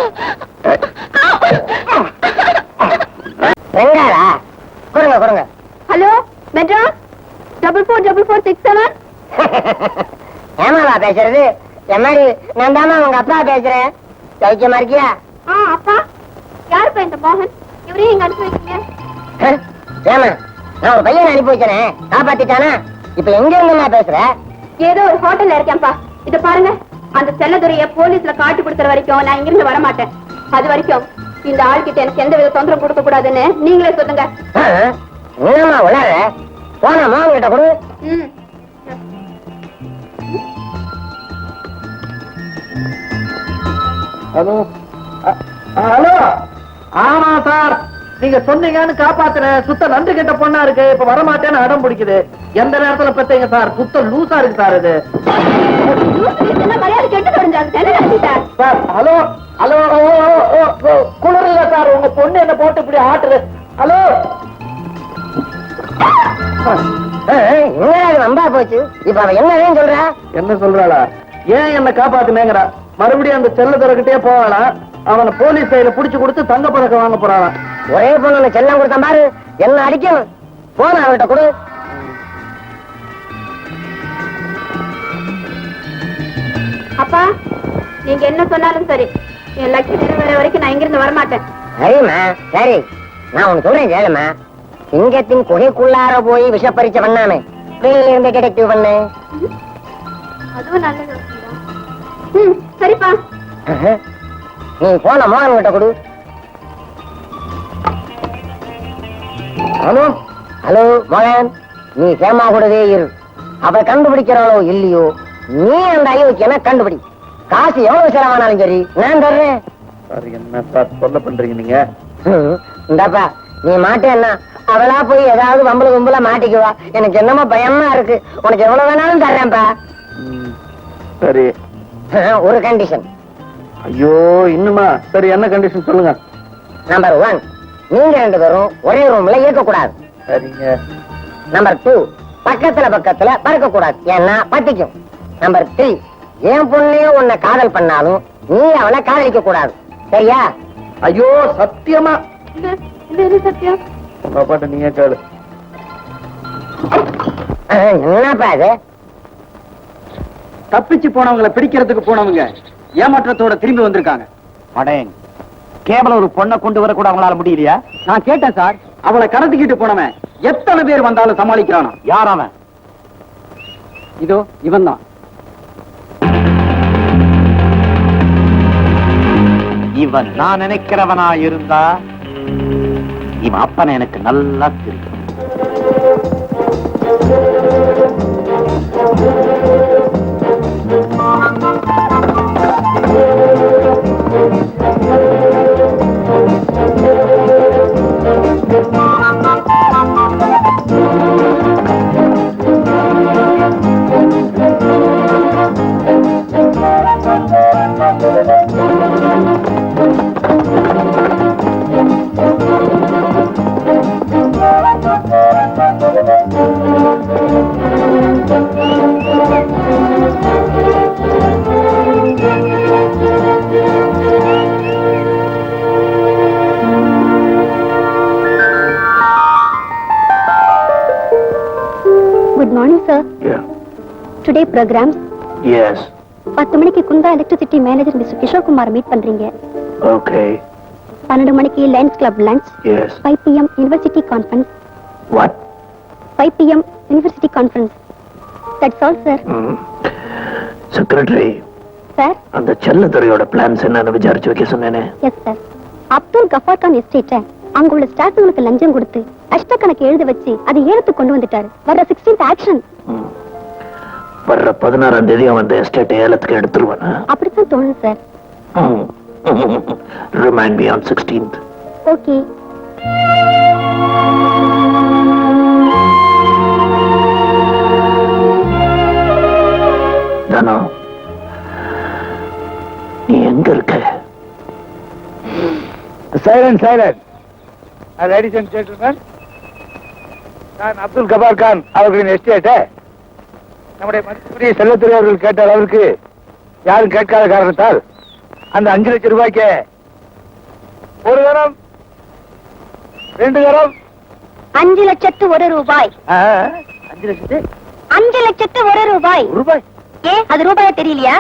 வெங்காரா கொடுங்க கொடுங்க. ஹலோ மெட்ராஸ் 444467. ஏமாவா பேசுறது? எம்மாடி நான் தாமா உங்க அப்பா பேசுறேன். சௌக்கியமா இருக்கியா? அப்பா யாருப்பா இந்த மோகன்? இவரையும் இங்க அனுப்பி வைக்கீங்க. ஏமா நான் ஒரு பையனை அனுப்பி வச்சேனே, காப்பாத்திட்டானா? இப்ப எங்க இருந்து நான் பேசுறேன்? ஏதோ ஒரு ஹோட்டல்ல இருக்கேன்ப்பா. இத பாருங்க, அந்த செல்லதுரைய போலீஸ்ல காட்டி கொடுக்கற வரைக்கும் நான் இங்கிருந்து வர மாட்டேன். அது வரைக்கும் இந்த ஆள்கிட்ட எனக்கு எந்த வித தொந்தரவு கொடுக்க கூடாதுன்னு நீங்களே சொல்லுங்க. என்னமா உளற? போனமா உங்ககிட்ட கொடு. Hello hello. ஆமா சார், நீங்க சொன்னீங்கன்னு காப்பாத்துறேன். சுத்த நன்றி கெட்ட பொண்ணா இருக்கு. இப்ப வரமாட்டேன்னு அடம் பிடிக்குது. எந்த நேரத்துல பெத்தீங்க சார்? சுத்த லூசா இருக்கு சார் இது. மரியாதை கெட்டு தொடஞ்சாங்க சார். Hello hello. குளிர் இல்ல சார், உங்க பொண்ணு என்ன போட்டு இப்படி ஆட்டுது. ஹலோ. நம்பா போச்சு. இப்ப அவ என்ன சொல்றா? என்ன சொல்றாளா? ஏன் என்ன காப்பாத்துனேங்கிறா. மறுபடியும் அந்த செல்லதுரைக்கிட்டே போவாளாம். அவனை போலீஸ் கையில புடிச்சு கொடுத்து தங்க பதக்கம் வாங்க போறாளாம். ஒரே பொண்ணு செல்லம் கொடுத்த பாரு, என்ன அடிக்கணும். போன அவர்கிட்ட கொடு. அப்பா நீங்க என்ன சொன்னாலும் சரி, என் லட்சியம் நிறைவேற வரைக்கும் நான் இங்கிருந்து வரமாட்டேன். சரிம்மா சரி, நான் உனக்கு சொல்றேன் கேளுமா. சிங்கத்தின் குகைக்குள்ளார போய் விஷ பரீட்சை பண்ணாமே, வெளியில இருந்து டிடெக்டிவ் பண்ணு. அதுவும் நல்லது. சரிப்பா. நீ போன மோகன் கிட்ட கொடு. ஹலோ ஹலோ மோகன், நீ சேமா கூடவே இரு. அவ கண்டுபிடிக்கிறாளோ இல்லையோ, நீ அந்த அயோக்கிய எனக்கு கண்டுபிடி. காசு எவ்வளவு செலவானாலும் சரி நான் தர்றேன். என்ன சார் சொல்ல பண்றீங்க நீங்க? இந்தாப்பா நீ மாட்டேன்னா அவளா போய் ஏதாவது வம்பல கும்பல மாட்டிக்குவா. எனக்கு என்னமோ பயமா இருக்கு. உனக்கு எவ்வளவு வேணாலும் தர்றேன்ப்பா. சரி. ஒரு கண்டிஷன். ஐயோ இன்னுமா? சரி என்ன கண்டிஷன் சொல்லுங்க. நம்பர் 1, நீங்க 2 பேரும் ஒரே ரூம்ல இருக்க கூடாது. சரிங்க. நம்பர் 2, பக்கத்துல பக்கத்துல பறக்க கூடாது, ஏன்னா பத்திக்கும். நம்பர் 3, என் பொண்ணையும் உன்னை காதல் பண்ணாலும் நீ அவளை காதலிக்க கூடாது. சரியா? ஐயோ சத்தியமா? சத்தியம். உங்க அப்பாட்ட நீங்க கேளு. என்னப்பா அது? தப்பிச்சு போனவங்களை பிடிக்கிறதுக்கு போனவங்க ஏமாற்றத்தோட திரும்பி வந்திருக்காங்க. அடேன், கேவலம் ஒரு பொண்ணை கொண்டு வர கூட அவங்களால முடியலையா? நான் கேட்டேன் சார். அவளை கடத்திக்கிட்டு போனவன் எத்தனை பேர் வந்தாலும் சமாளிக்கிறானா? யார் அவன்? இதோ இவன் தான். இவன் நான் நினைக்கிறவனா இருந்தா இவன் அப்பனை எனக்கு நல்லா தெரியும். டுடே ப்ரோக்ராம்ஸ் எஸ் 10 மணிக்கு Kundah electricity manager mister Kishore Kumar meet பண்றீங்க. ஓகே 12 மணிக்கு Lions Club lunch. Yes 5 PM university conference. What 5 PM university conference. That's all sir. Secretary sir. அந்த செல்லத்துறையோட பிளான்ஸ் என்னன்னு விசாரிச்சு வைக்க சொன்னேனே. Yes sir. அப்துல் கஃபார் கான் எஸ்டேட்டை அங்க உள்ள ஸ்டாஃப்களுக்கு லஞ்சம் கொடுத்து அஷ்டக்கணக்கு எழுத வச்சு அதை ஏலத்து கொண்டு வந்துட்டாரு. வர 16th ஆக்ஷன். வர்ற 16ஆம் தேதி அவன் அந்த எஸ்டேட் ஏலத்துக்கு எடுத்துருவானா? அப்படித்தான் தோணுது sir. Remind me on 16th. Okay. தானோ நீ எங்க இருக்க? Silent silent. Ladies and gentleman, நான் அப்துல் கபார் கான் அவர்களின் எஸ்டேட்டை நம்முடைய மதிப்புரிய செல்லத்துறை அவர்கள் கேட்ட அளவிற்கு யாரும் கேட்காத காரணத்தால் அந்த 5 லட்சம் ரூபாய்க்கு ஒரு தரம் 2 தரம் 5 லட்சத்து 1 ரூபாய். 5 லட்சத்து 5 லட்சத்து 1 ரூபாய். ரூபாய். அது ரூபாயா தெரியலையா?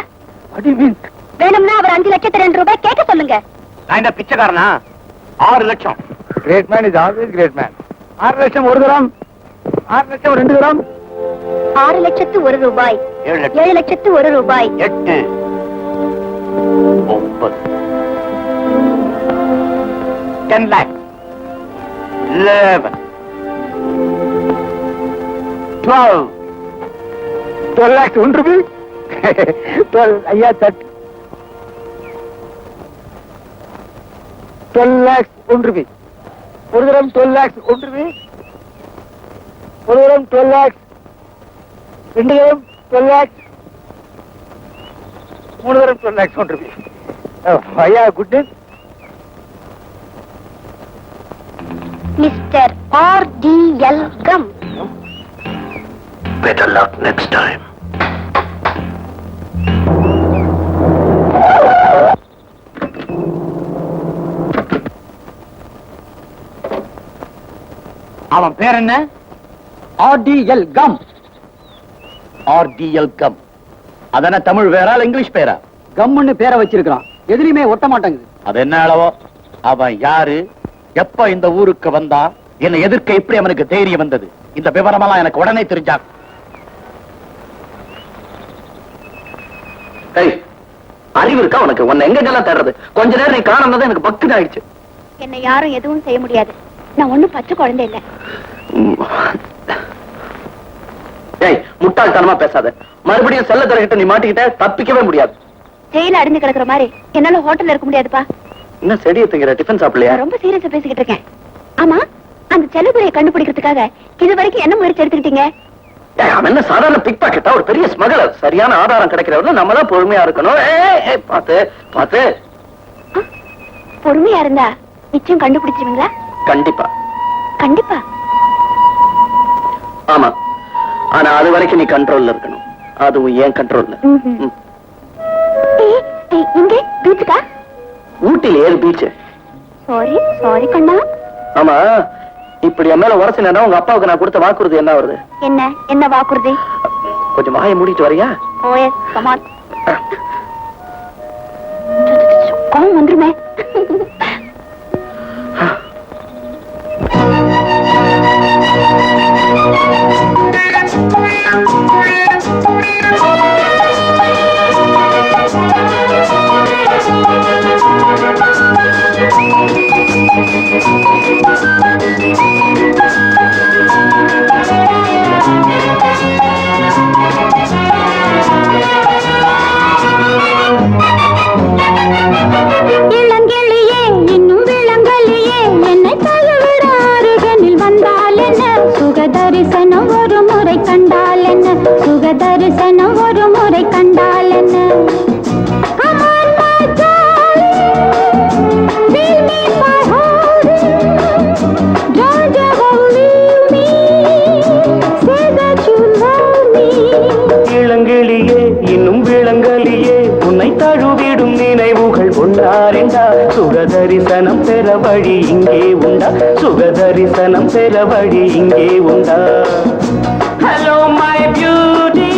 வேணும்னா அவர் 5 லட்சத்து 2 ரூபாய் கேட்க சொல்லுங்க. நான் என்ன பிச்சைக்காரனா? 6 லட்சம். Great man is always great man. 6 லட்சம் 1 தரம், 6 லட்சம் 2 தரம், 6 லட்சத்து 1 ரூபாய், 7 லட்சத்து 1 ரூபாய், 8 9 10 lakh 11 12 lakhs 1 rupee. 12 ஐயா தட் 12 lakhs 1 rupee. ஒரு தரம் 12 lakhs 1 rupee. ஒரு தரம் 12 lakhs, 2 தரம் 12 lakhs, 3 தரம் 12 lakhs 1 rupee. ஐயா good day. Mister RDL come. Better luck next time. அவன் பேர் என்ன? RDL come. RDL come. அதன தமிழ் பேரா இங்கிலீஷ் பேரா? கம்முன்னு பேரை வச்சிருக்கான். எதிரியுமே ஒட்ட மாட்டாங்குது. அது என்ன அளவோ? அவன் யாரு? எப்ப இந்த ஊருக்கு வந்தா? என்னை எதிர்க்க இப்படி அவனுக்கு தைரியம் வந்தது? இந்த விவரமெல்லாம் எனக்கு உடனே தெரிஞ்சா. அறிவு இருக்கா உனக்கு? உன்னை எங்கெல்லாம் தேடுறது? கொஞ்ச நேரம் நீ காணாம எனக்கு பக்தி ஆயிடுச்சு. என்னை யாரும் எதுவும் செய்ய முடியாது. நான் ஒண்ணும் பச்சை குழந்தை இல்ல. ஏய், முட்டாள்தனமா பேசாத. மறுபடியும் செல்லத்துறைகிட்ட நீ மாட்டிக்கிட்ட தப்பிக்கவே முடியாது. ஜெயில அடைஞ்சு கிடக்குற மாதிரி என்னால ஹோட்டல்ல இருக்க முடியாதுப்பா. என்ன செடியை திங்கிற? டிஃபன் சாப்பிடலையா? நான் ரொம்ப சீரியஸா பேசிக்கிட்டு இருக்கேன். ஆமா, அந்த செல்லத்துறையை கண்டுபிடிக்கிறதுக்காக இது வரைக்கும் என்ன முயற்சி எடுத்துக்கிட்டீங்க? அவன் என்ன சாதாரண பிக் பாக்கெட்டா? ஒரு பெரிய ஸ்மகலர். சரியான ஆதாரம் கிடைக்கிறவங்க நம்ம தான் பொறுமையா இருக்கணும். பாத்து பாத்து. பொறுமையா இருந்தா நிச்சயம் கண்டுபிடிச்சிருவீங்களா? கண்டிப்பா கண்டிப்பா. ஆமா, ஆனா அது வரைக்கும் நீ கண்ட்ரோல்ல இருக்கணும். அதுவும் ஏன் கண்ட்ரோல்ல. இங்க பீச்சுக்கா? ஊட்டில ஏது பீச்? சாரி சாரி கண்ணா. ஆமா, இப்படி என் மேல உரசினா உங்க அப்பாவுக்கு நான் கொடுத்த வாக்குறுதி என்ன வருது? என்ன என்ன வாக்குறுதி? கொஞ்சம் வாயை மூடிட்டு வரியா? OS come on. கோவம் வந்துருமே. இளங்கிளியே இன்னும் விளங்கலியே என்னை தழுவிட அருகனில் வந்தால் என்ன? சுகதரிசனம் ஒரு முறை கண்டால் என்ன? சுகதரிசனம் ஒரு முறை கண்டால் என்ன? Come on, my darling, feel me for holding. Don't ever leave me, say that you love me. இளங்கிளியே இன்னும் விளங்கலியே உன்னை தழுவிடும் நினைவுகள் ஒன்றாரெண்டா? சுகதரிசனம் பெற வழி இங்கே உண்டா? சுகதரிசனம் பெற வழி இங்கே உண்டா? Hello my beauty,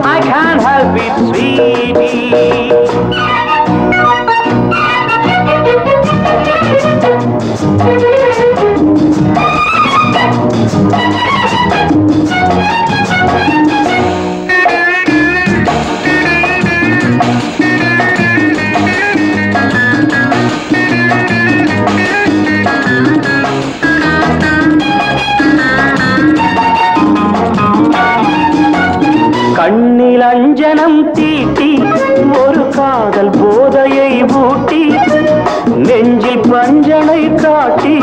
I can't help it, sweetie. கண்ணில் அஞ்சனம் தீட்டி ஒரு காதல் போதையை ஊட்டி நெஞ்சில் பஞ்சனை காட்டி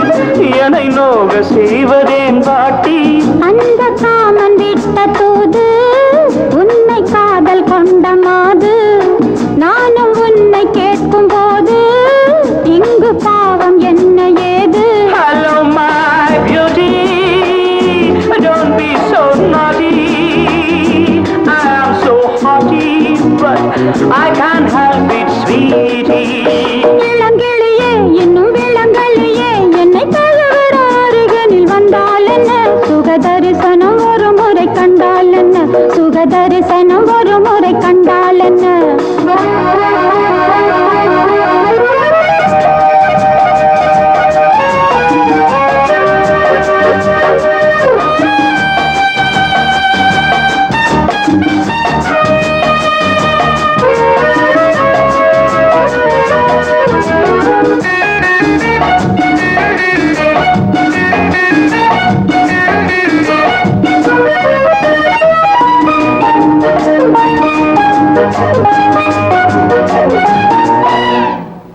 என்னை நோக செய்வதேன் பாட்டி அந்த காமன் விட்ட தூது உன்னை காதல் கொண்ட மாது நானும் உன்னை கேட்கும் போது இங்கு பாவம் என்ன ஏது Hello my beauty, don't be so naughty. I am so haughty, but I can't help it, sweetie. இளங்கிளியே இன்னும் விளங்கலியே என்னை தழுவுற அருகனில் வந்தால் என்ன சுக தரிசனம் ஒரு முறை கண்டால் என்ன சுக தரிசனம் ஒரு முறை கண்டால் என்ன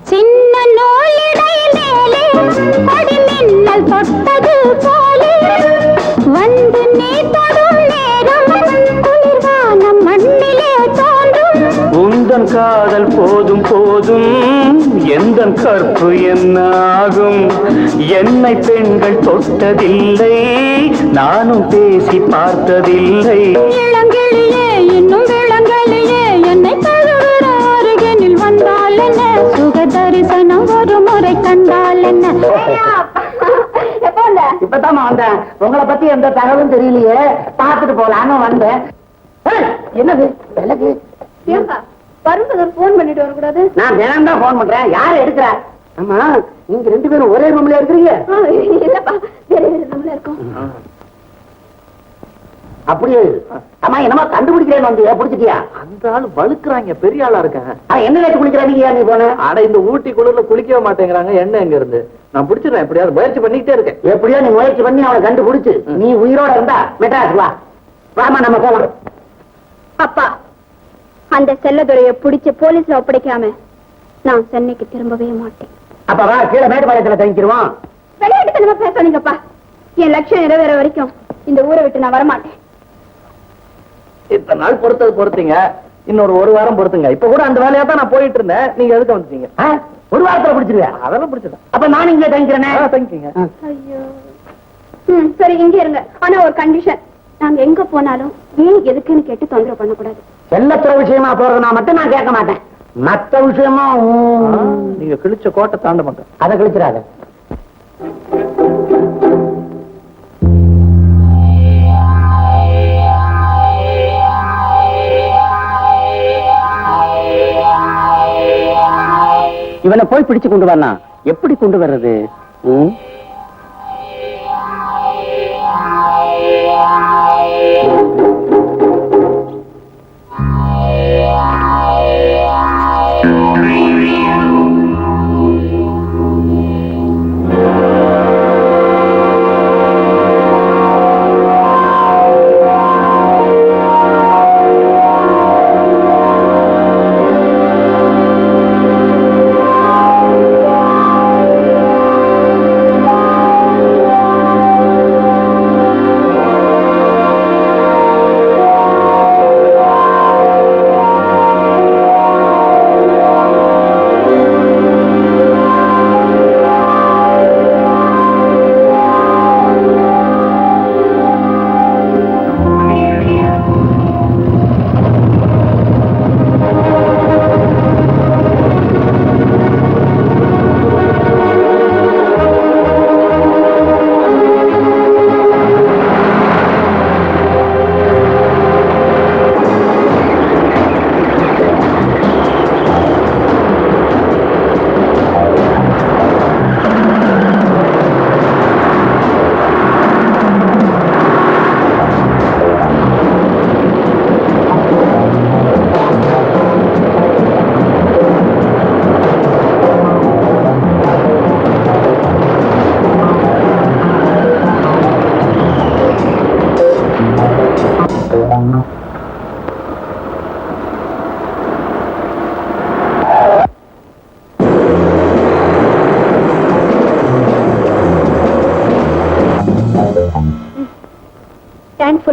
சின்ன நூலிடை மேலே கொடி மின்னல் தொட்டது போலே வந்து நீ தொடும் நேரம் குளிர்வானம் மண்ணிலே தோன்றும் உந்தன் காதல் போதும் போதும் எந்தன் கற்பு என்ன ஆகும் என்னை பெண்கள் தொட்டதில்லை நானும் பேசி பார்த்ததில்லை இளங்கிளியே இன்னும் விளங்கலியே என்னை தழுவுற அருகனில் வந்தால் என்ன சுக தரிசனம் ஒரு முறை கண்டால் என்ன இப்பதான் வந்தேன். உங்களை பத்தி எந்த தகவலும் தெரியலையே, பார்த்துட்டு போலான்னு வந்தேன். ஏய், என்னது விலகு? வரும்போது போன் பண்ணிட்டு வரக்கூடாது நான் தினம் தான் போன் பண்றேன். யாரு எடுக்கிற? ஆமா, நீங்க ரெண்டு பேரும் ஒரே ரூம்ல இருக்கிறீங்க. இல்லப்பா வேற வேற ரூம்ல இருக்கோம் அப்படியே ஆமா, என்னமா கண்டுபிடிக்கிறேன்னு வந்து பிடிச்சிட்டியா? அந்த ஆள் வழுக்குறாங்க, பெரிய ஆளா இருக்காங்க. என்ன கேட்டு குளிக்கிறாங்க நீ போன? ஆனா இந்த ஊட்டி குளிர்ல குளிக்கவே மாட்டேங்கிறாங்க. என்ன எங்க இருந்து நான் பிடிச்சிடறேன், எப்படியாவது முயற்சி பண்ணிக்கிட்டே இருக்கேன். எப்படியோ நீ முயற்சி பண்ணி அவனை கண்டுபிடிச்சு நீ உயிரோட இருந்தா மெட்ராஸ் வா. வாமா நம்ம போலாம். அப்பா அந்த செல்லதுரைய பிடிச்ச போலீஸ்ல ஒப்படைக்காம நான் சென்னைக்கு திரும்பவே மாட்டேன். அப்ப வா, கீழே மேட்டுப்பாளையத்துல தங்கிடுவோம். விளையாட்டுத்தனமா பேசாதீங்கப்பா. என் லட்சியம் நிறைவேற வரைக்கும் இந்த ஊரை விட்டு நான் வரமாட்டேன். இத்தனை நாள் பொறுத்தீங்க, இன்னொரு ஒரு வாரம் பொறுத்துங்க. இப்ப கூட அந்த வேலையா தான் நான் போயிட்டு இருந்தேன். நீங்க எதுக்கு வந்துட்டீங்க? ஒரு வாரத்துல பிடிச்சிருவேன். அதெல்லாம் பிடிச்சிட்டேன். அப்ப நானும் இங்கே தங்கிக்கிறேனே. தங்கிங்க. ஐயோ சரி இங்க இருங்க. ஆனா ஒரு கண்டிஷன், நாங்க எங்க போனாலும் ஏன் எதுக்குன்னு கேட்டு தொந்தரவு பண்ணக்கூடாது. செல்லத்துற விஷயமா போறதுனா மட்டும் நான் கேட்க மாட்டேன். மத்த விஷயமா நீங்க கிழிச்ச கோட்டை தாண்ட மாட்டேன். அதை கிழிச்சிடாத. இவனை போய் பிடிச்சு கொண்டு வரனா? எப்படி கொண்டு வர்றது?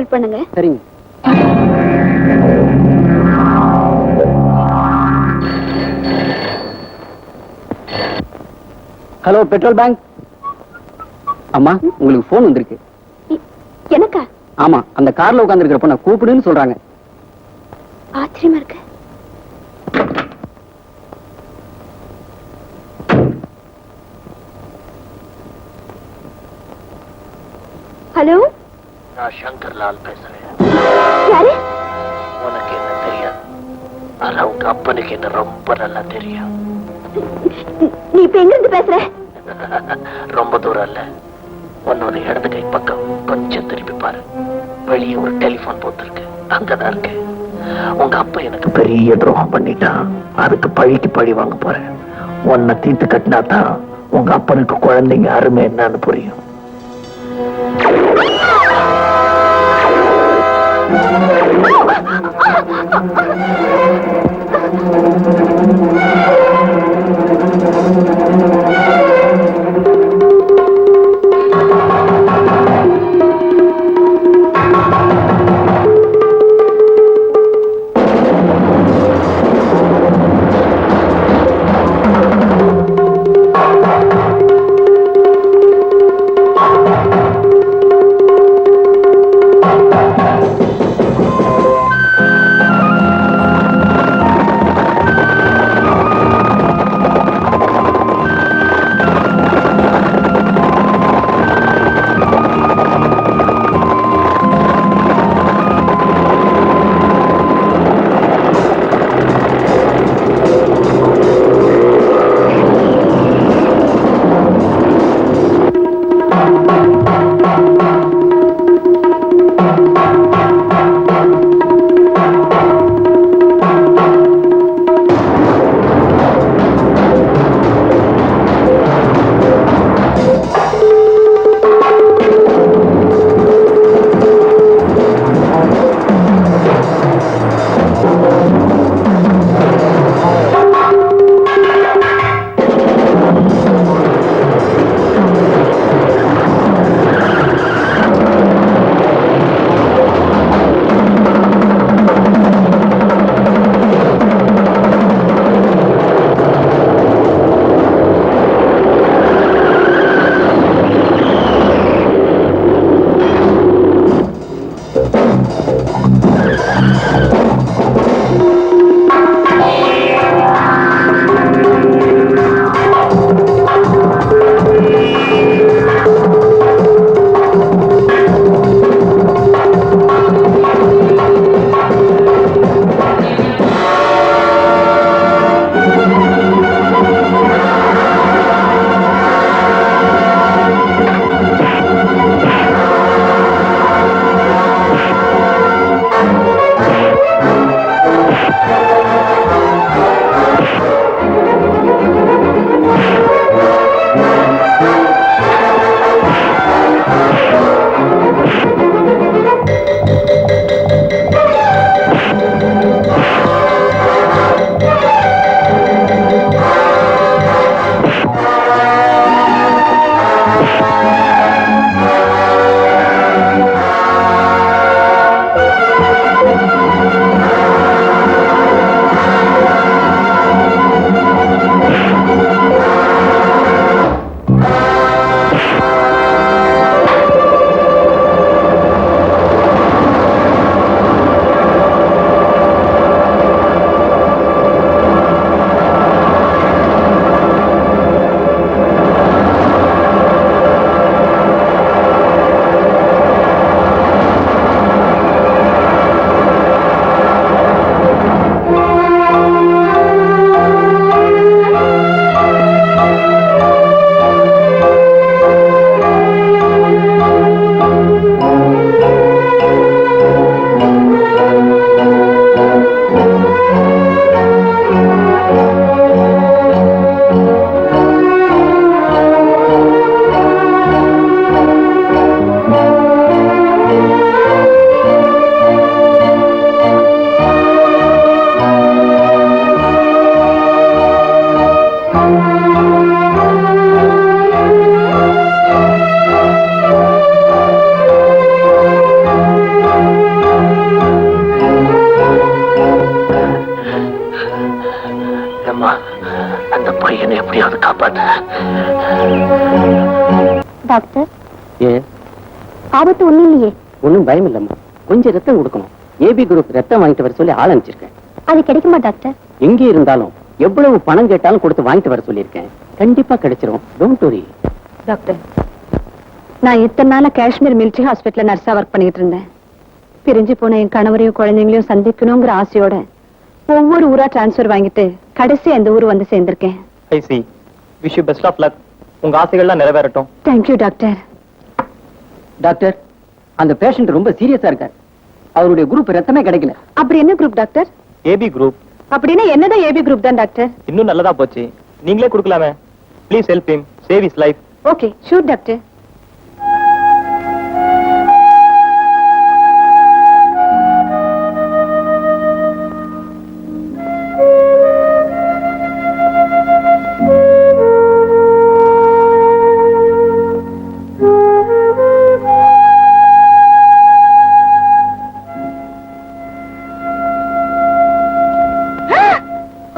ஃபுல் பண்ணுங்க. சரிங்க. Hello, petrol bank. அம்மா, உங்களுக்கு போன் வந்திருக்கு. எனக்கா? ஆமா, அந்த கார்ல உட்கார்ந்திருக்கிற பொண்ணை கூப்பிடுன்னு சொல்றாங்க. ஆச்சரியமா இருக்கு. ஹலோ, நான் சங்கர்லால் பேசுறேன். யாரு? உனக்கு என்ன தெரியாது, ஆனா உங்க அப்பனுக்கு என்ன ரொம்ப நல்லா தெரியும். நீ இப்ப எங்க இருந்து பேசுற? ரொம்ப தூரம் இல்ல, உன்னோட இடது கை பக்கம் கொஞ்சம் திருப்பி பாரு. வெளியே ஒரு டெலிபோன் பூத் இருக்கு, அங்கதான் இருக்கு. உங்க அப்பா எனக்கு பெரிய துரோகம் பண்ணிட்டான், அதுக்கு பழிக்கு பழி வாங்க போறேன். உன்னை தீர்த்து கட்டினா தான் உங்க அப்பனுக்கு குழந்தைங்க அருமை என்னன்னு புரியும். முடியாதம்மா. அந்த பையனை எப்படியாவது காப்பாத்து. டாக்டர், ஏ ஆபத்து ஒண்ணும் இல்லையே. ஒன்றும் பயம் இல்லம்மா. கொஞ்சம் ரத்தம் கொடுக்கணும். ஏபி குரூப் ரத்தம் வாங்கிட்டு வர சொல்லி ஆள் அனுப்பிச்சிருக்கேன். அது கிடைக்குமா டாக்டர்? எங்கே இருந்தாலும் எவ்வளவு பணம் கேட்டாலும் கொடுத்து வாங்கிட்டு வர சொல்லியிருக்கேன். கண்டிப்பா கிடைச்சிரும். Don't worry. டாக்டர், நான் இத்தனை நாளா காஷ்மீர் மிலிட்டரி ஹாஸ்பிட்டல்ல நர்ஸா ஒர்க் பண்ணிட்டு இருந்தேன். பிரிஞ்சு போன என் கணவரையும் குழந்தைங்களையும் சந்திக்கணுங்கிற ஆசையோட ஒவ்வொரு ஊரா டிரான்ஸ்பர் வாங்கிட்டு கடைசி அந்த ஊர் வந்து சேர்ந்திருக்கேன். I see. Wish you best of luck. உங்க ஆசைகள்லாம் நிறைவேறட்டும். Thank you doctor. டாக்டர், அந்த பேஷண்ட் ரொம்ப சீரியஸா இருக்கார். அவருடைய குரூப் ரத்தமே கிடைக்கல. அப்படி என்ன குரூப் டாக்டர்? AB group. அப்படின்னா என்னதான் ஏபி குரூப் தான் டாக்டர். இன்னும் நல்லதா போச்சு. நீங்களே கொடுக்கலாமே. Please help him. Save his life. Okay, sure doctor.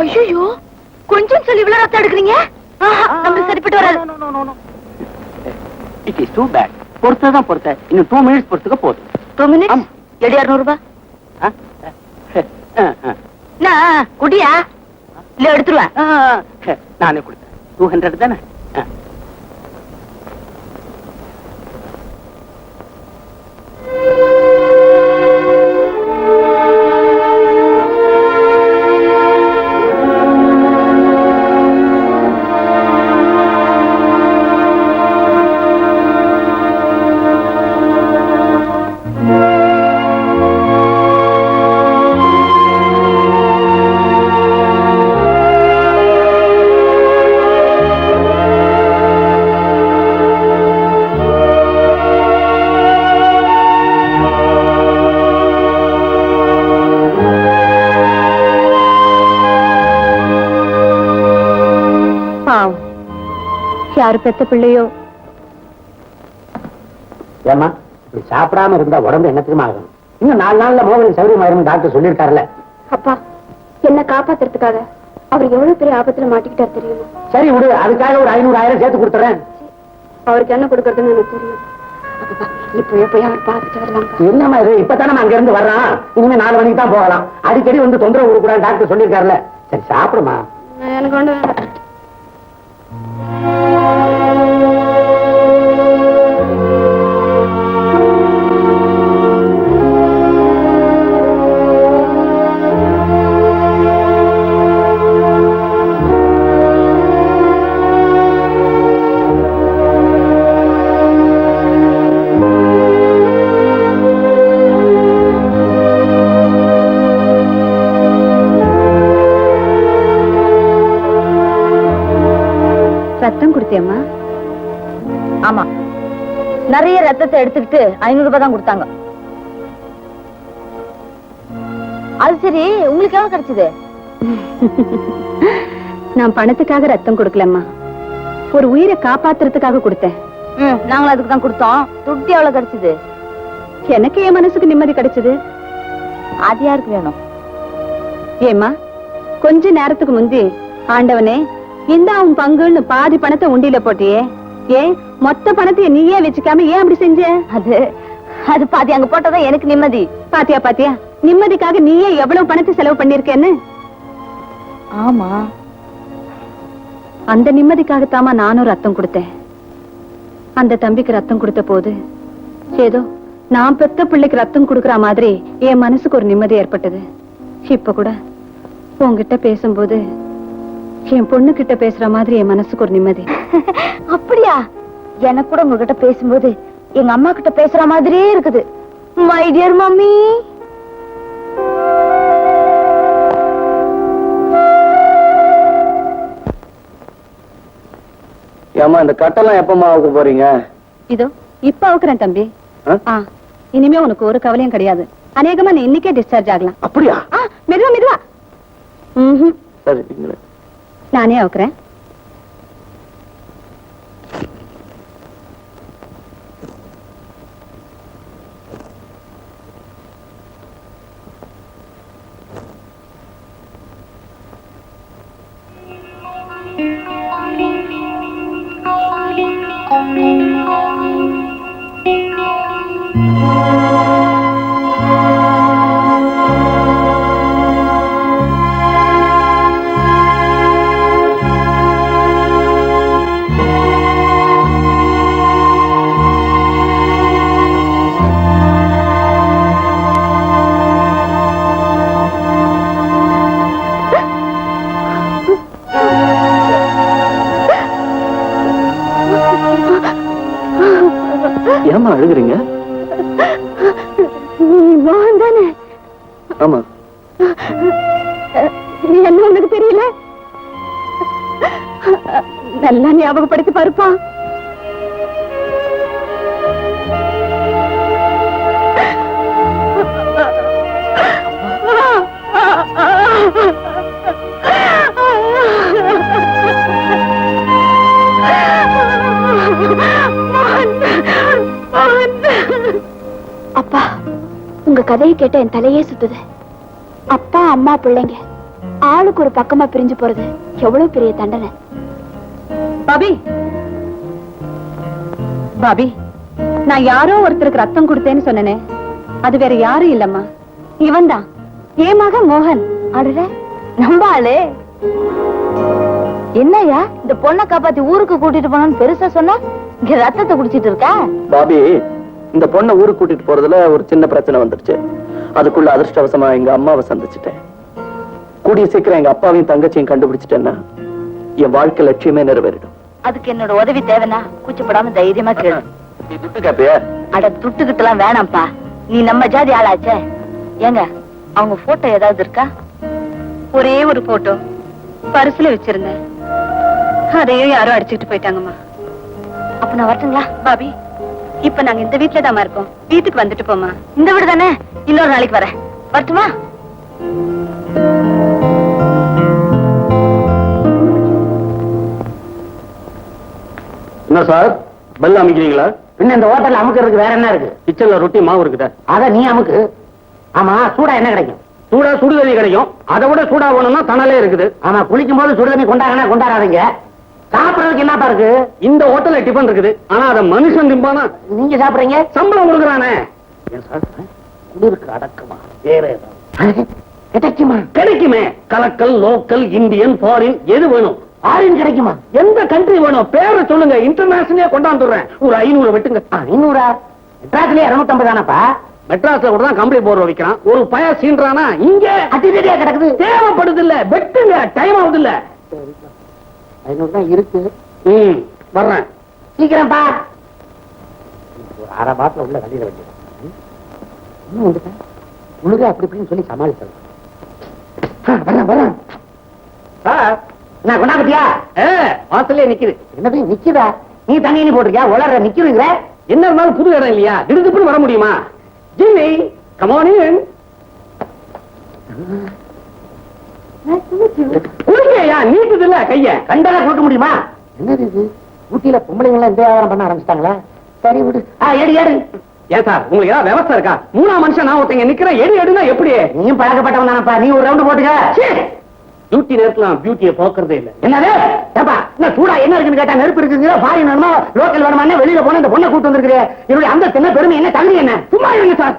ஐயோ, கொஞ்சம் சொல்லி இவ்வளவு ரத்தம் எடுக்கிறீங்க? நமக்கு சரிப்பட்டு வராது. It is too bad. பொறுத்ததான் பொறுத்த. இன்னும் 2 மினிட்ஸ் பொறுத்துக்க போதும். 2 மினிட்ஸ். எடி 200 ரூபாய். குடியா இல்ல எடுத்துருவேன். நானே கொடுத்தேன். 200 தானே? யாரு பெத்த பிள்ளையோ. ஏமா இப்படி சாப்பிடாம இருந்தா உடம்பு என்னத்துக்குமா ஆகும்? இன்னும் 4 நாள்ல மோகன் சௌரியமாயிரும் டாக்டர் சொல்லிருக்காருல்ல. அப்பா, என்ன காப்பாத்துறதுக்காக அவர் எவ்வளவு பெரிய ஆபத்துல மாட்டிக்கிட்டார் தெரியுமா? சரி விடு, அதுக்காக ஒரு 500,000 சேர்த்து கொடுத்துறேன். அவருக்கு என்ன கொடுக்கறதுன்னு எனக்கு தெரியும். அப்பா, இப்பவே போய் அவர் பார்த்துட்டு வரலாம். என்னமா இது? இப்பதானே அங்க இருந்து வர்றான். இனிமே 4 மணிக்கு தான் போகலாம். அடிக்கடி வந்து தொந்தரவு கொடுக்கூடாது டாக்டர் சொல்லிருக்காருல்ல. சரி சாப்பிடுமா. எனக்கு ஒண்ணு வேண்டாம். ரத்தம் கொடுத்தியம்மா? ஆமா, நிறைய ரத்தத்தை எடுத்துக்கிட்டு 500 ரூபாய் தான் கொடுத்தாங்க. அது சரி, உங்களுக்கு எவ்வளவு கிடைச்சது? நான் பணத்துக்காக ரத்தம் கொடுக்கலம்மா, ஒரு உயிரை காப்பாத்துறதுக்காக கொடுத்தேன். நாங்களும் அதுக்கு தான் கொடுத்தோம். துட்டி எவ்வளவு கிடைச்சது? எனக்கு என் மனசுக்கு நிம்மதி கிடைச்சது. அது யாருக்கு வேணும்? ஏமா, கொஞ்ச நேரத்துக்கு முந்தி ஆண்டவனே இந்த அவன் பங்குன்னு பாதி பணத்தை உண்டியில போட்டியே, ஏன் மொத்த பணத்தை நீயே வச்சுக்காம ஏன் அப்படி செஞ்ச? அது பாதி அங்க போட்டதான் எனக்கு நிம்மதி. பாத்தியா பாத்தியா, நிம்மதிக்காக நீயே எவ்வளவு பணத்தை செலவு பண்ணிருக்கேன்னு. ஆமா, அந்த நிம்மதிக்காகத்தாமா நானும் ரத்தம் கொடுத்தேன். அந்த தம்பிக்கு ரத்தம் கொடுத்த போது ஏதோ நான் பெத்த பிள்ளைக்கு ரத்தம் கொடுக்கற மாதிரி என் மனசுக்கு ஒரு நிம்மதி ஏற்பட்டது. இப்ப கூட உன்கிட்ட பேசும்போது என் பொண்ணு கிட்ட பேசுற மாதிரி என் மனசுக்கு ஒரு நிம்மதி. அப்படியா? எனக்கு கூட உங்ககிட்ட பேசும்போது எங்க அம்மா கிட்ட பேசுற மாதிரியே இருக்குது. My dear mummy. ஏமா இந்த கட்டெல்லாம் எப்பமா ஆக போறீங்க? இதோ இப்ப அவுக்குறேன் தம்பி. இனிமே உனக்கு ஒரு கவலையும் கிடையாது. அநேகமா நீ இன்னைக்கே டிஸ்சார்ஜ் ஆகலாம். அப்படியா? மெதுவா மெதுவா. சரி, நானே அவுக்குறேன். ஏமா அழுகுறீங்க? மோகன் தானே? ஆமா. என்ன உனக்கு தெரியல? நல்லா ஞாபகப்படுத்தி பாருப்பா. அப்பா, உங்க கதையை கேட்ட என் தலையே சுத்துது. அப்பா அம்மா பிள்ளைங்க ஆளுக்கு ஒரு பக்கமா பிரிஞ்சு போறது எவ்வளவு பெரிய தண்டனை. பாபி, பாபி, நான் யாரோ ஒருத்தருக்கு ரத்தம் கொடுத்தேன்னு சொன்னனே, அது வேற யாரும் இல்லம்மா, இவன் தான், என் மகன் மோகன். அடுற நம்பாளே. என்னையா இந்த பொண்ணை காப்பாத்தி ஊருக்கு கூட்டிட்டு போனோம்னு பெருசா சொன்ன, இங்க ரத்தத்தை குடிச்சிட்டு இருக்கா? பாபி, இந்த பொண்ணை ஊருக்கு கூட்டிட்டு போறதுல ஒரு சின்ன பிரச்சனை வந்துருச்சு. அதுக்குள்ள அதிர்ஷ்டவசமா எங்க அம்மாவை சந்திச்சுட்டேன். கூடிய சீக்கிரம் எங்க அப்பாவையும் தங்கச்சியும் கண்டுபிடிச்சிட்டேன்னா என் வாழ்க்கை லட்சியமே நிறைவேறிடும். அதுக்கு என்னோட உதவி தேவைன்னா கூச்சப்படாம தைரியமா கேளு. நீ துட்டு கேப்பியா? அட துட்டுக்கிட்டு எல்லாம் வேணாம்ப்பா, நீ நம்ம ஜாதி ஆளாச்சே. ஏங்க, அவங்க போட்டோ ஏதாவது இருக்கா? ஒரே ஒரு போட்டோ பரிசுல வச்சிருந்தேன், அதையும் யாரோ அடிச்சுட்டு போயிட்டாங்கம்மா. அப்ப நான் வரட்டுங்களா? பாபி, இப்ப நாங்க இந்த வீட்டுல தான் இருக்கோம், வீட்டுக்கு வந்துட்டு போமா. இந்த வீடு தானே, இன்னொரு நாளைக்கு வரேன். வரட்டுமா? என்ன சார், பெல் அமைக்கிறீங்களா? பின்ன இந்த ஹோட்டல்ல அமுக்கிறதுக்கு வேற என்ன இருக்கு? கிச்சன்ல ரொட்டி மாவு இருக்குதா? அத நீ அமுக்கு. ஆமா, சூடா என்ன கிடைக்கும்? சூடா சுடுதண்ணி கிடைக்கும். அதை விட சூடா வேணும்னா தணலே இருக்குது. ஆமா, குளிக்கும் போது சுடுதண்ணி கொண்டாடுனா கொண்டாடாதீங்க. சாப்பிடறதுக்கு என்னப்பா இருக்கு? இந்த ஹோட்டல்ல டிபன் இருக்குது, ஆனா அதை மனுஷன் திம்பானா? நீங்க சாப்பிடுறீங்க, சம்பளம் கொடுக்குறானே. ஏன் சார் குளிருக்கு அடக்கமா வேற ஏதாவது கிடைக்குமா? கிடைக்குமே. கலக்கல், லோக்கல், இந்தியன், ஃபாரின், எது வேணும்? ஆரின் கிடைக்குமா? எந்த கண்ட்ரி வேணும்? பேரை சொல்லுங்க, இன்டர்நேஷனலே கொண்டாந்துடுறேன். ஒரு 500 வெட்டுங்க. 500? மெட்ராஸ்லயே 250 தானப்பா? மெட்ராஸ்ல கூட தான் கம்பெனி போர்டு வைக்கிறான். ஒரு பய சீன்றானா இங்க அதிரடியா கிடக்குது. தேவைப்படுது இல்ல, வெட்டுங்க, டைம் ஆகுது இல்ல. 500 தான் இருக்கு. வர்றேன். சீக்கிரம் பா. ஒரு அரை பாட்டில் உள்ள வெளியில வச்சிருக்கேன். இன்னும் வந்துட்டேன். உழுக அப்படி இப்படின்னு சொல்லி சமாளிச்சேன். வரேன். நான் கொண்டாபத்தியா? வாசல்லே நிக்குது. என்னது நிக்குதா? நீ தண்ணி போட்டிருக்கியா? உலர நிக்குதுங்கிற. என்ன இருந்தாலும் புது இடம் இல்லையா, திடுதுப்புன்னு வர முடியுமா? Jimmy, come on in. குளிக்கையா நீட்டுது இல்ல கைய கண்டா கொடுக்க முடியுமா? என்னது இது? ஊட்டியில பொம்பளைங்க எல்லாம் இந்த வியாபாரம் பண்ண ஆரம்பிச்சிட்டாங்களா? சரி விடு. ஏடு ஏடு. ஏன் சார், உங்களுக்கு ஏதாவது விவசாயம் இருக்கா? 3 மனுஷன் நான் ஒருத்தங்க நிக்கிறேன், எடுனா எப்படி? நீயும் பழக்கப்பட்டவன் தானப்பா, நீ ஒரு ரவுண்ட் போட்டுக்க. டியூட்டி நேரத்துல பியூட்டியை போக்குறதே இல்ல. என்னது? ஏப்பா, என்ன சூடா என்ன இருக்குன்னு கேட்டா நெருப்பு இருக்குங்க, ஃபாரின் வேணுமா லோக்கல் வேணுமா, வெளியில போன இந்த பொண்ணை கூட்டு வந்திருக்கிறேன். என்னுடைய அந்தஸ்து என்ன, பெருமை என்ன, தகுதி என்ன? சும்மா இருங்க சார்,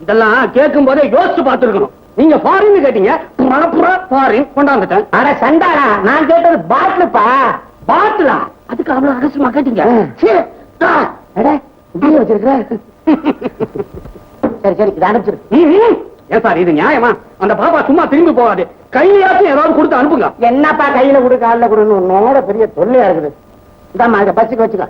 இதெல்லாம் கேட்கும் போதே யோசிச்சு பார்த்துருக்கணும். நீங்க ஃபாரின் கேட்டீங்க, ஃபாரின் கொண்டாந்துட்டேன். அட சண்டாடா, நான் கேட்டது பாட்டிலுப்பா. பாட்டுலா? அதுக்கு அவ்வளவு ரகசியமா கேட்டீங்க? வச்சிருக்கிற. சரி இதை அனுப்பிச்சிரு. ஏன் சார் இது நியாயமா? அந்த பாப்பா சும்மா திரும்பி போகாது, கையிலாச்சும் ஏதாவது கொடுத்து அனுப்புங்க. என்னப்பா கையில கொடு காலில் கொடுன்னு உன்னோட பெரிய தொல்லையா இருக்குது. இதாம்மா இதை பஸ்ஸுக்கு வச்சுக்க.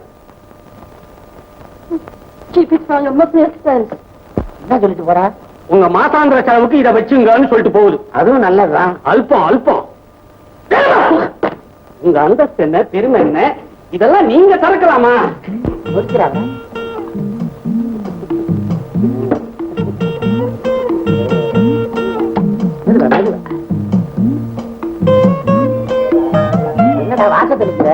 என்ன சொல்லிட்டு போறா? உங்க மாசாந்திர செலவுக்கு இதை வச்சுங்கன்னு சொல்லிட்டு போகுது. அதுவும் நல்லதுதான். அல்பம். உங்க அந்தஸ்து என்ன, பெருமை என்ன, இதெல்லாம் நீங்க திறக்கலாமா? ஒதுக்கிறாங்க. என்னடா வாசத்தில் இருக்கிற?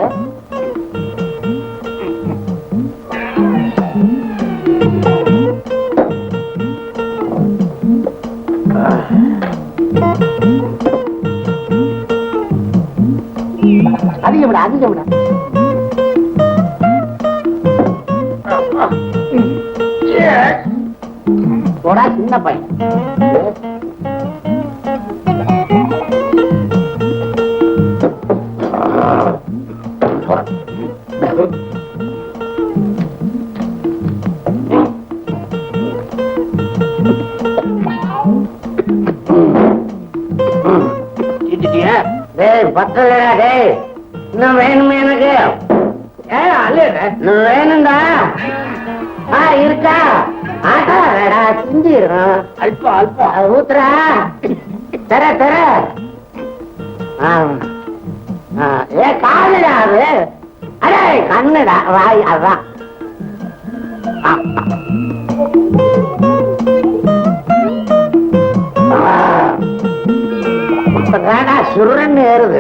அதிகம்டா. போடா சின்ன பையன். பத்தலடா டேய், இன்னும் வேணுமே எனக்கு? இன்னும் வேணும்டா. இருக்கா ஆட்டா செஞ்சிடும் அல்பம் அல்பம் ஊத்துறா தர தர ஏ காதுடா அது அடே கண்ணுடா வாய் அதான் இப்பதாடா சுருன்னு ஏறுது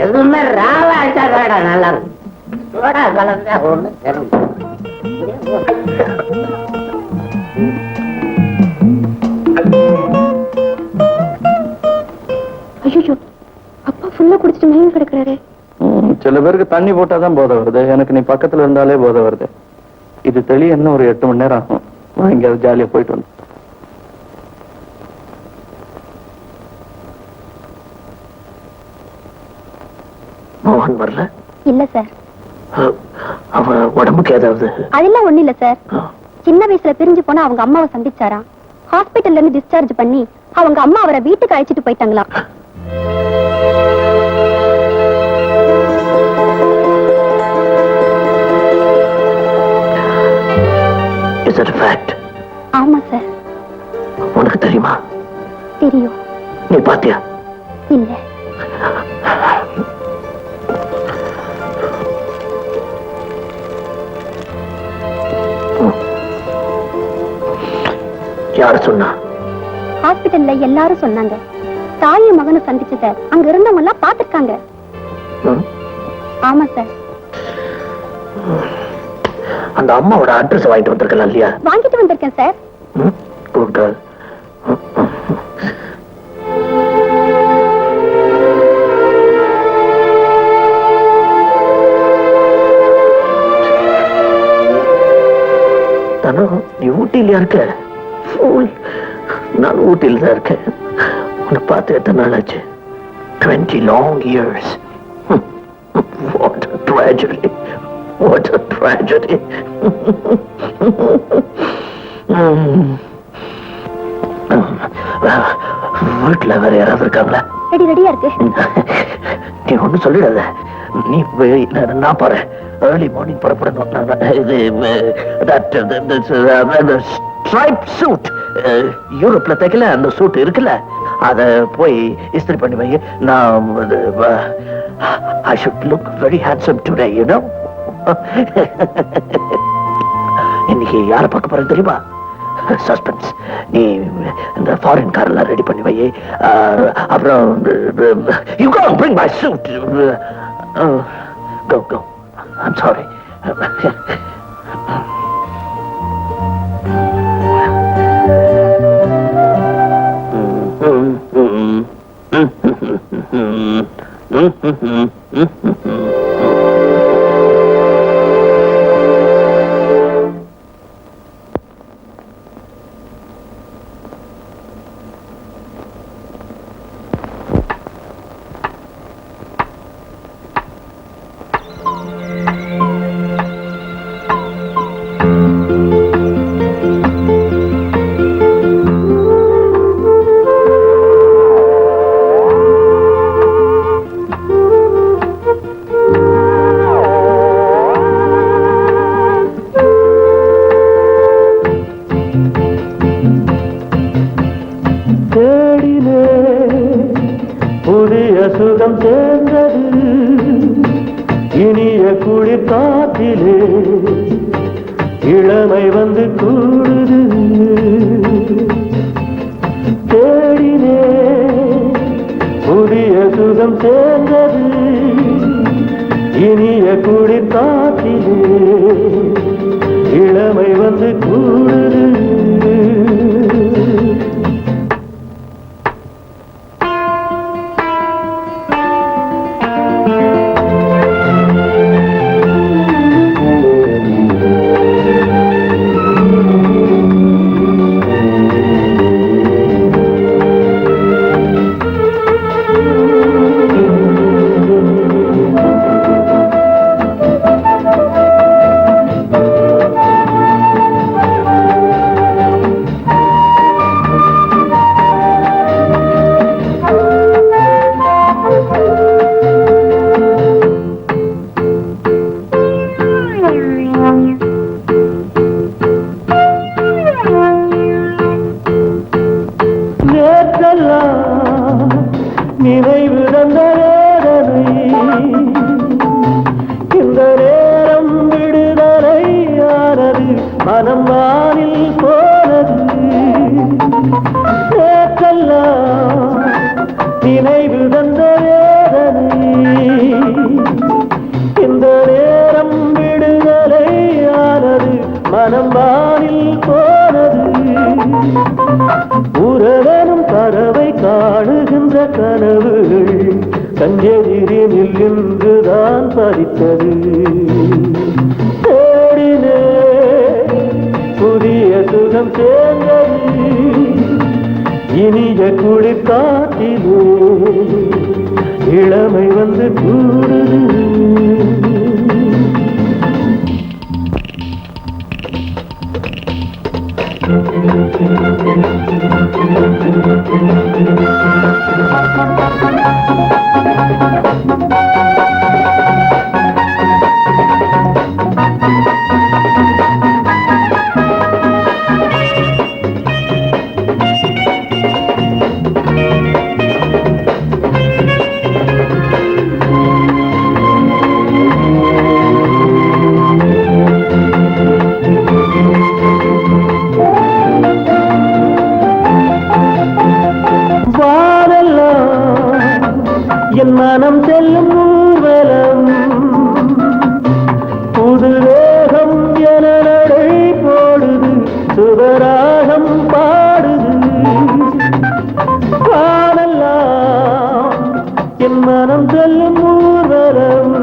எதுவுமே ராவா அடிச்சாடா நல்லா இருக்கு சோடா கலந்தா ஒண்ணு தெரியும் ஐயோ அப்பா ஃபுல்லா குடிச்சிட்டு மயங்கி கிடக்குறாரு. சில பேருக்கு தண்ணி போட்டாதான் போதை வருது, எனக்கு நீ பக்கத்துல இருந்தாலே போதை வருது. இது தெளிய இன்னும் ஒரு 8 மணி நேரம் ஆகும். நான் எங்கேயாவது ஜாலியா போயிட்டு வந்து. மோகன் வரல? இல்ல சார். அவன் உடம்புக்கு ஏதாவது? அதெல்லாம் ஒண்ணு இல்ல சார். சின்ன வயசுல பிரிஞ்சு போனா அவங்க அம்மாவை சந்திச்சாராம். ஹாஸ்பிட்டல்ல இருந்து டிஸ்சார்ஜ் பண்ணி அவங்க அம்மா அவரை வீட்டுக்கு அழைச்சிட்டு போயிட்டாங்களாம். Is that a fact? ஆமா சார். உனக்கு தெரியுமா? தெரியும். நீ பாத்தியா? இல்ல. யாரு சொன்னா? ஹாஸ்பிட்டல்ல எல்லாரும் சொன்னாங்க. தாயும் மகனும் சந்திச்சத அங்க இருந்தவங்க எல்லாம் பாத்துருக்காங்க. ஆமா சார். அந்த அம்மாவோட அட்ரஸ் வாங்கிட்டு வந்திருக்கலாம் இல்லையா? வாங்கிட்டு வந்திருக்கேன் சார். Good girl. நீ ஊட்டியில இருக்க? நான் ஊட்டியில் தான் இருக்கேன். உன்னை பார்த்து எத்தனை நாள் ஆச்சு? 20 long years. What a tragedy. What a tragedy. வீட்டுல வேற யாராவது இருக்காங்களா? ரெடியா இருக்கு. நீ ஒண்ணு சொல்லிடாத. நீ நான் போறேன். ஏர்லி மார்னிங் புறப்படணும். இது ஸ்ட்ரைப் சூட் யூரோப்ல தைக்கல அந்த சூட் இருக்குல்ல, அத போய் இஸ்திரி பண்ணி வை. நான் I should look very handsome today, you know. இன்னைக்கு யார பார்க்க போறேன் தெரியுமா? சஸ்பென்ஸ். நீ இந்த ஃபாரின் காரெல்லாம் ரெடி பண்ணி வை. அப்புறம் you go and bring my suit. Go. I'm sorry. சுகம் சேர்ந்தது இனிய குளிர் காற்றிலே இளமை வந்து கூடுது. தேடினே புதிய சுகம் சேர்ந்தது இனிய குளிர் காற்றிலே இளமை வந்து கூடுது. இந்த நேரம் விடுதலையானது, மனம் வானில் போனது. நேற்றெல்லாம் நினைவு தந்த வேதனை, இந்த நேரம் விடுதலையானது, மனம் வானில் போனது. உறவனும் பறவை காணுகின்ற கனவுகள் கஞ்செதிரினில் இன்றுதான் பறித்தது. தேடினே புதிய சுகம் சேர்ந்தது, இனிய குளிர் காட்டிலே இளமை வந்து கூடுது. என் மனம் செல்லும் ஊர்வலம், புது வேகம் என நடை போடுது, சுவராகம் பாடுது. பாடலாம் என் மனம் செல்லும் ஊர்வலம்,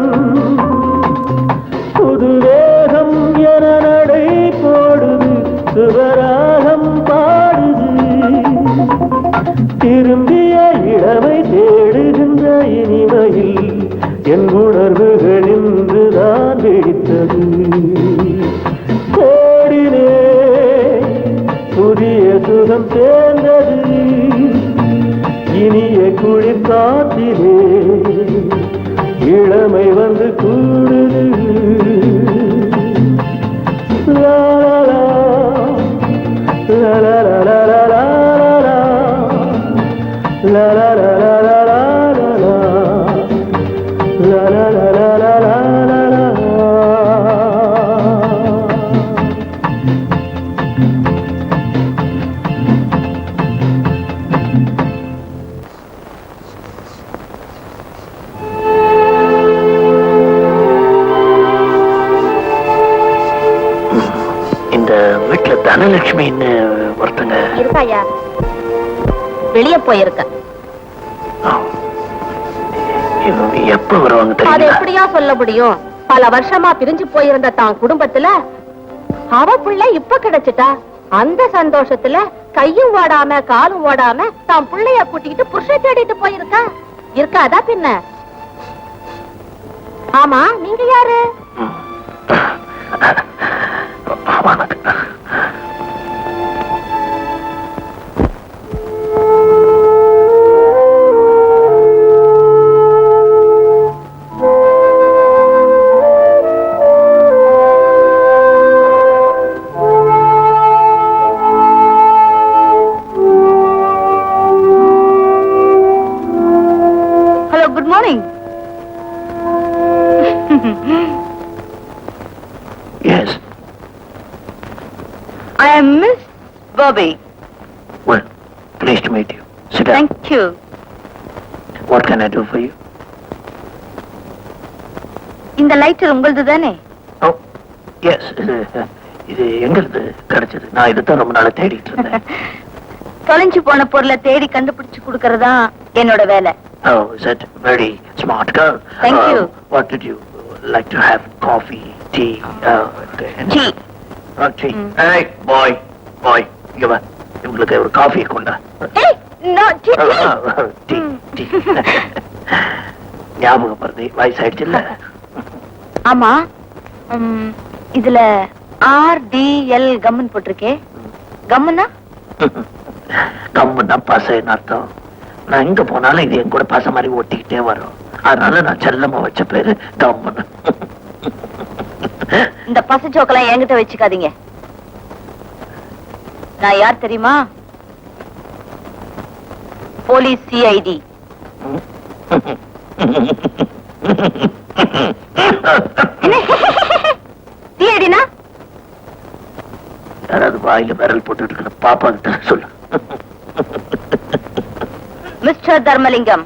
புது வேகம் என நடை போடுது, சுவராகம் பாடுது. திரும்பிய இளமை தேடுகின்ற இனிமையில் என் உணர்வுகள் இன்றுதான் வெடித்தது. தேடினே புதிய சுகம் சேர்ந்தது, இனிய குளிர் காற்றிலே இளமை வந்து கூடுது. லா லா லா லா லா லா லா லா la la la la la la la la la la la la la la la. இந்த வீட்டுல தனலட்சுமின்னு ஒருத்தங்க இருக்காயா? வெளியே போயிருக்க. எப்ப வருவாங்க அது தெரியுமா? எப்படியா சொல்ல முடியும்? பல வருஷமா பிரிஞ்சு போயிருந்த தான் குடும்பத்துல அவ புள்ள இப்ப கிடைச்சிட்டா. அந்த சந்தோஷத்துல கையும் ஓடாம காலும் ஓடாம தான் புள்ளைய கூட்டிக்கிட்டு புருஷ தேடிட்டு போயிருக்கா. இருக்காதா பின்ன? ஆமா, நீங்க யாரு? Good morning. Yes. I am Miss Bobby. Well, pleased to meet you. Sit down. Thank you. What can I do for you? இந்த லைட்டர் உங்களுது தானே? Oh, yes. இது எங்கிருந்து கிடைச்சது? நான் இதுதான் ரொம்ப நாளா தேடிட்டு இருந்தேன். தொலைஞ்சு போன பொருளை தேடி கண்டுபிடிச்சு கொடுக்கறதா என்னோட வேலை. Oh, is that very smart girl? Thank you. What did you like to have? Coffee, tea? Tea. Oh, tea. Hey, boy, இங்க வா. உங்களுக்கு ஒரு காஃபி கொண்டா. Hey, no, tea. Tea tea. ஞாபகம் வருது, வயசாயிடுச்சு இல்ல? ஆமா, இதுல RDL கம்மன் போட்டிருக்கே. கம்மனா? கம்முன்னா பசைன்னு அர்த்தம். நான் எங்க போனாலும் இது என் கூட பச மாதிரி ஒட்டிக்கிட்டே வரும். அதனால நான் செல்லமா வச்ச பேரு கம்முன்னு. இந்த பசு சோக்கெல்லாம் என்கிட்ட வச்சுக்காதீங்க. நான் யார் தெரியுமா? Police CID. தீயடினா யாராவது வாயில விரல் போட்டு இருக்கிற பாப்பா கிட்ட சொல்லு. மிஸ்டர் தர்மலிங்கம்,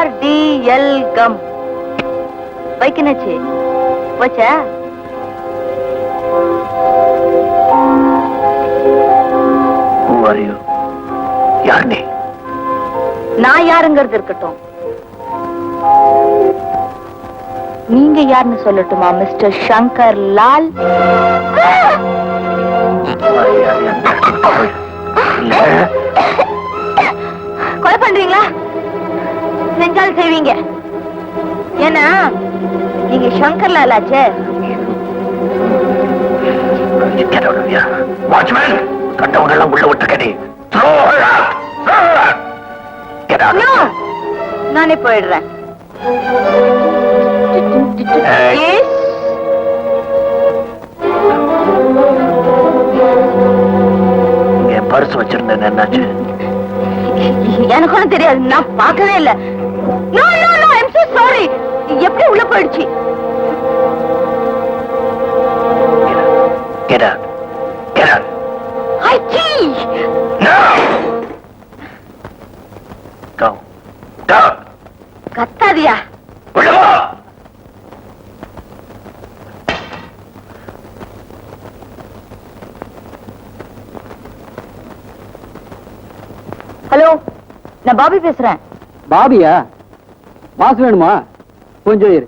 RDL கம் வைக்கணாச்சு வச்சா யார் நீ? நான் யாருங்கிறது இருக்கட்டும், நீங்க யாருன்னு சொல்லட்டுமா மிஸ்டர் சங்கர் லால்? கொலை பண்றீங்களா? செஞ்சாலும் செய்வீங்க, ஏன்னா நீங்க சங்கர் லால் ஆச்சே. வாட்ச்மேன், கண்டவனெல்லாம் உள்ள விட்டுருக்கே. No, நானே போயிடுறேன். Yes. என் பர்ஸ் வச்சிருந்தேன், என்னாச்சு? எனக்கு ஒண்ணும் தெரியாது, நான் பார்க்கவே இல்ல. No, no, no, I'm so sorry. எப்படி உள்ள போயிடுச்சு? Get out. Get out. ஐச்சி! No! Go. Go. கத்தாதியா? உள்ள வா. ஹலோ, நான் பாபி பேசுறேன். பாபியா? மாசு வேணுமா? கொஞ்சம் இரு.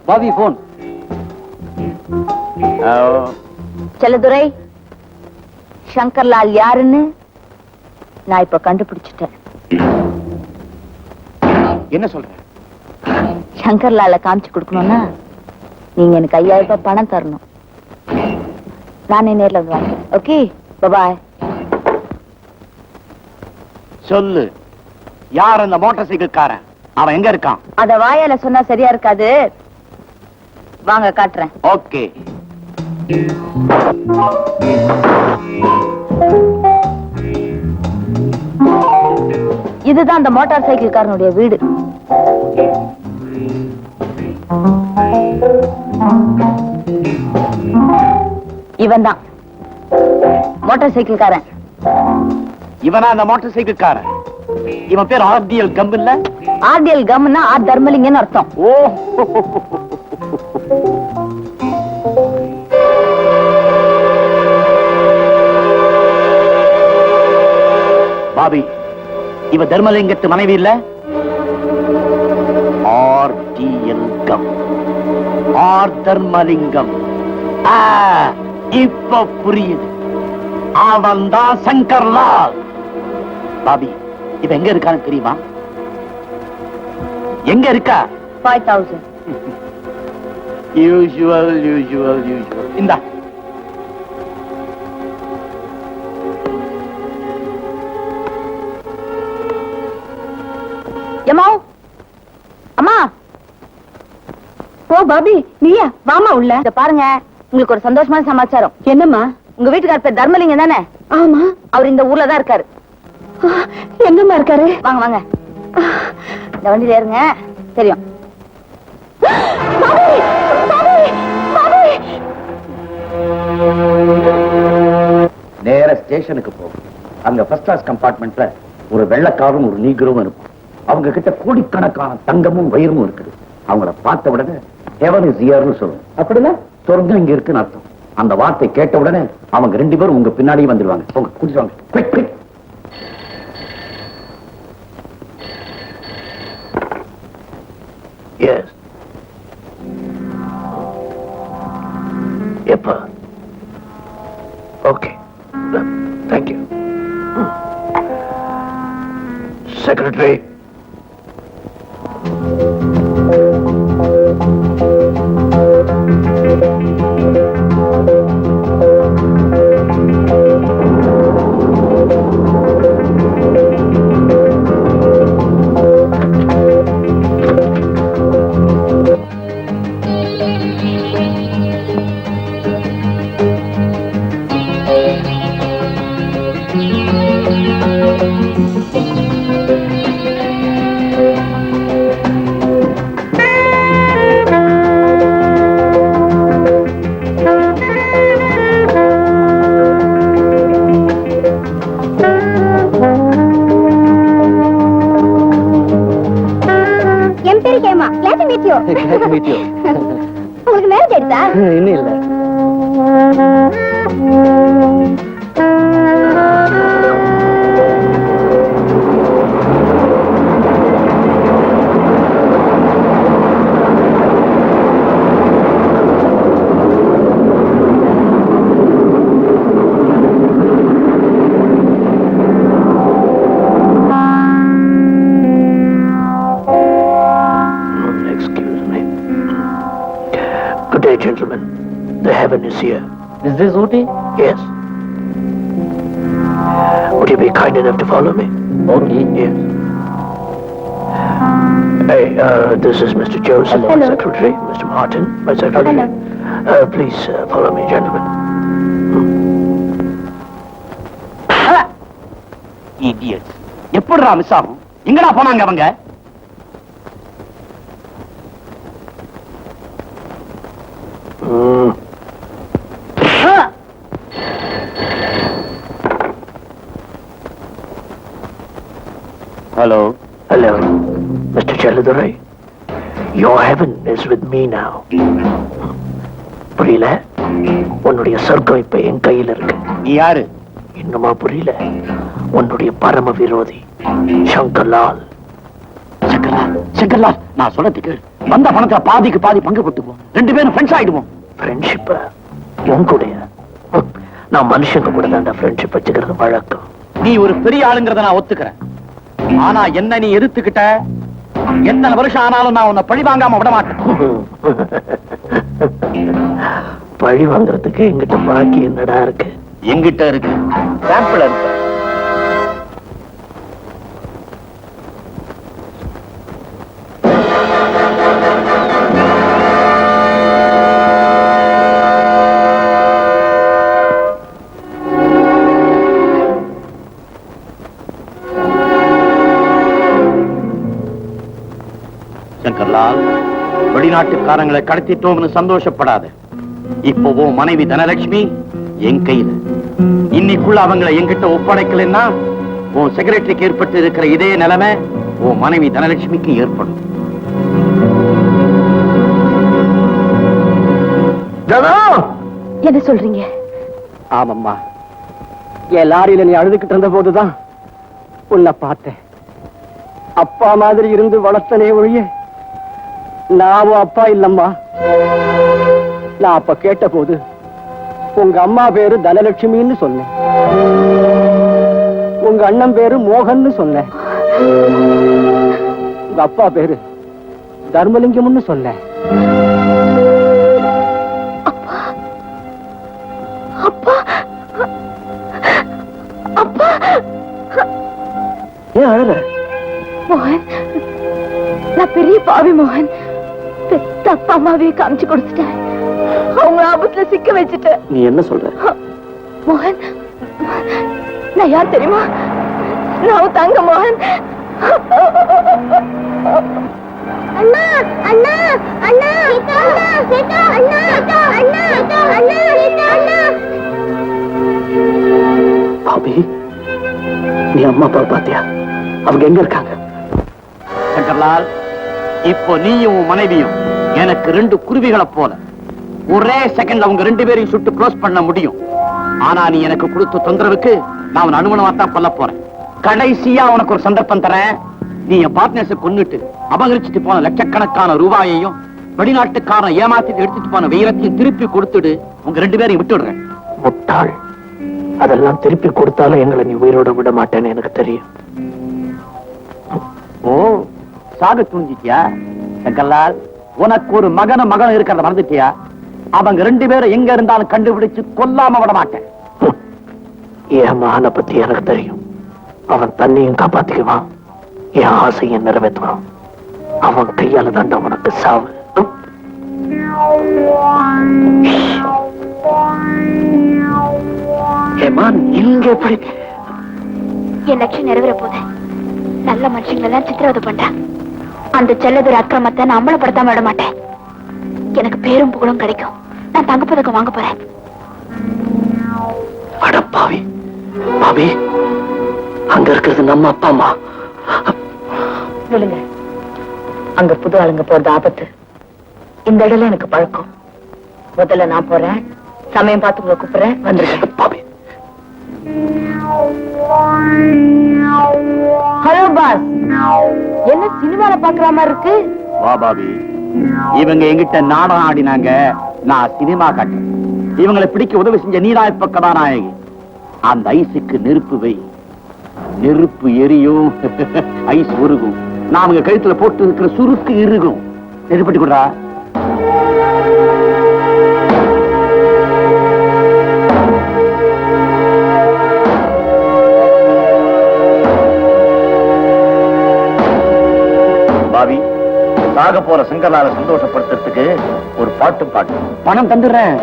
Bobby phone. செல்லதுரை, சங்கர் லால் யாருன்னு நான் இப்ப கண்டுபிடிச்சிட்டேன். என்ன சொல்ற? சங்கர் லால காமிச்சு கொடுக்கணும்னா நீங்க எனக்கு 5000 ரூபாய் பணம் தரணும். நானே நேர்ல வந்து வாங்க. ஓகே, பாய். சொல்லு, யார் அந்த மோட்டார் சைக்கிள்காரன்? அவன் எங்க இருக்கான்? அத வாயால சொன்னா சரியா இருக்காது, வாங்க காட்டுறேன். ஓகே. இதுதான் அந்த மோட்டார் சைக்கிள்காரனுடைய வீடு. இவன் தான் மோட்டார் சைக்கிள்காரன். இவனா அந்த மோட்டார் சைக்கிள்காரன்? இவன் பேர் RDL கம் இல்ல? RDL கம்னா ஆர் தர்மலிங்கன்னு அர்த்தம். ஓ, பாபி, இவ தர்மலிங்கத்து மனைவி இல்ல? RDL கம், ஆர் தர்மலிங்கம். இப்ப புரியுது, அவன் தான் சங்கர் லால். பாபி, இவ எங்க இருக்கான்னு தெரியுமா? எங்க இருக்கா? 5000. யூசுவல். இந்தா. அம்மா, ஓ பாபி, நீயா? வாமா உள்ள. இத பாருங்க, உங்களுக்கு ஒரு சந்தோஷமான சமாச்சாரம். என்னம்மா? உங்க வீட்டுக்கார பேர் தர்மலிங்கம் தானே? ஆமா. அவர் இந்த ஊர்ல தான் இருக்காரு. எங்கம்மா இருக்காரு? வாங்க வாங்க, இந்த வண்டியில ஏறுங்க, தெரியும். நேர ஸ்டேஷனுக்கு போகும். அங்க ஃபர்ஸ்ட் கிளாஸ் கம்பார்ட்மெண்ட்ல ஒரு வெள்ளக்காரும் ஒரு நீக்ரோவும் இருக்கும். அவங்க கிட்ட கோடிக்கணக்கான தங்கமும் வயிறும் இருக்குது. அவங்கள பார்த்த உடனே heaven is here-னு சொல்லுவோம். அப்படின்னா சொர்க்கம் இங்க இருக்குன்னு அர்த்தம். அந்த வார்த்தை கேட்ட உடனே அவங்க 2 பேரும் உங்க பின்னாடியே வந்துடுவாங்க. போங்க, கூட்டிட்டு வாங்க. Quick quick. எஸ். எப்ப? Okay, thank you. செக்ரட்டரி, உங்களுக்கு மேரேஜ் ஆயிடுதா? இன்னும் இல்ல. Good day, gentlemen. The heaven is here. Is this Ooty? Yes. Would you be kind enough to follow me? Okay. Yes. Hey, this is Mr. Joseph, my Hello. secretary. Mr. Martin, my secretary. Hello. Please follow me, gentlemen. Idiots. எப்படிடா miss ஆகும்? எங்கடா போனாங்க அவங்க? Hello. Hello, Mr. Chelladurai. Your heaven is with me now. புரியல? உன்னுடைய சொர்க்கம் இப்ப என் கையில இருக்கு. நீ யாரு? இன்னுமா புரியல? உன்னுடைய பரம விரோதி சங்கர்லால். சங்கர்லால், நான் சொல்றதுக்கு வந்த பணத்துல பாதிக்கு பாதி பங்கு போட்டுக்குவோம். 2 பேரும் ஃப்ரெண்ட்ஸ் ஆயிடுவோம். ஃப்ரெண்ட்ஷிப் உன் கூட? நான் மனுஷங்க கூட தான் ஃப்ரெண்ட்ஷிப் வச்சுக்கிறது வழக்கம். நீ ஒரு பெரிய ஆளுங்கிறத நான் ஒத்துக்கிறேன். ஆனா என்ன நீ எதிர்த்துக்கிட்ட, எத்தனை வருஷம் ஆனாலும் நான் உன்னை பழி வாங்காம விட மாட்டேன். பழி வாங்குறதுக்கு எங்கிட்ட பாக்கி என்னடா இருக்கு? எங்கிட்ட இருக்கு சாம்பிள் இருக்கு. சங்கர்லால், வெளிநாட்டுக்காரங்களை கடத்திட்டோம்னு சந்தோஷப்படாத. இப்போ மனைவி தனலட்சுமி என் கையில. இன்னைக்குள்ள அவங்களை என்கிட்ட ஒப்படைக்கலன்னா உன் செக்ரட்டரிக்கு ஏற்பட்டு இருக்கிற இதே நிலைமை உன் மனைவி தனலட்சுமிக்கு ஏற்படும். என்ன சொல்றீங்க? ஆமம்மா, என் லாரியில நீ அழுதுகிட்டு இருந்த போதுதான் உன்னை பார்த்தேன். அப்பா மாதிரி இருந்து வளர்த்தனே ஒழிய நான் அப்பா இல்லம்மா. நான் அப்ப கேட்ட போது உங்க அம்மா பேரு தனலட்சுமின்னு சொன்னேன், உங்க அண்ணன் பேரு மோகன்னு சொன்னேன், உங்க அப்பா பேரு தர்மலிங்கம்னு சொன்னேன். ஏன் அழற? மோகன், நான் பெரிய பாவி மோகன். பெத்த அப்பா அம்மாவே காமிச்சு கொடுத்துட்டேன். அவங்க ஆபத்துல சிக்க வச்சுட்டேன். நீ என்ன சொல்ற? மோகன், நான் யார் தெரியுமா? நான் தங்க மோகன். அண்ணா அண்ணா அண்ணா சீதா அண்ணா அண்ணா அண்ணா அண்ணா. பாபி, நீ அம்மா அப்பா பாத்தியா? அவங்க எங்க இருக்காங்க? சங்கர்லால், இப்போ நீயும் உன் மனைவியும் எனக்கு 2 குருவிகளை போல ஒரே செகண்ட்ல அவங்க 2 பேரையும் சுட்டு க்ளோஸ் பண்ண முடியும். ஆனா நீ எனக்கு கொடுத்த தொந்தரவுக்கு நான் அவன் அனுமணமாத்தான் கொல்ல போறேன். கடைசியா உனக்கு ஒரு சந்தர்ப்பம் தரேன். நீ என் பார்ட்னர்ஸை கொன்னுட்டு அபகரிச்சுட்டு போன லட்சக்கணக்கான ரூபாயையும் வெளிநாட்டுக்காரன் ஏமாத்திட்டு எடுத்துட்டு போன வீரத்தையும் திருப்பி கொடுத்துடு. உங்க 2 பேரையும் விட்டுடுறேன். முட்டாள், அதெல்லாம் திருப்பி கொடுத்தாலும் எங்களை நீ உயிரோட விட மாட்டேன்னு எனக்கு தெரியும். ஓ, சாக துணிஞ்சிட்டியா? சங்கர்லால், உனக்கு ஒரு மகனும் இருக்கிறத மறந்துட்டியா? அவங்க 2 பேரும் எங்க இருந்தாலும் கண்டுபிடிச்சு கொல்லாம விட மாட்டேன். என் மகனை பத்தி எனக்கு தெரியும். அவன் தன்னையும் காப்பாத்திக்குவான், என் ஆசையை நிறைவேற்றுவான். அவன் கையால தாண்டா உனக்கு சாவு. இங்க எப்படி? என் லட்சியம் நிறைவேற போது நல்ல மனுஷங்களை எல்லாம் சித்திரவதை பண்றேன். அந்த செல்லதுரை அக்கிரமத்தை நான் அமலப்படுத்தாம விட மாட்டேன். எனக்கு பேரும் புகழும் கிடைக்கும். நான் தங்கப்பதக்கம் வாங்க போறேன். அட பாவி, பாவி, அங்க இருக்கிறது நம்ம அப்பா அம்மா. சொல்லுங்க, அங்க புது ஆளுங்க போறது ஆபத்து. இந்த இடம் எனக்கு பழக்கம். முதல்ல நான் போறேன், சமயம் பார்த்து உங்களை கூப்பிடுறேன், வந்துருக்கேன். ஹலோ பாஸ், என்ன சினிமால பாக்குற மாதிரி இருக்கு? வா பாபி, இவங்க எங்கிட்ட நாடகம் ஆடினாங்க, நான் சினிமா காட்டுறேன். இவங்களை பிடிக்க உதவி செஞ்ச நீதான் இப்ப கதாநாயகி. அந்த ஐஸுக்கு நெருப்பு வை, நெருப்பு எரியும், ஐஸ் உருகும். நான் அவங்க கழுத்துல போட்டு இருக்கிற சுருக்கு இறுகும். நெருப்பட்டி கொடுறா. பாவி, சாக போற சங்கரால சந்தோஷப்படுத்துறதுக்கு ஒரு பாட்டு பாட்டு. பணம் தந்துடுறேன்.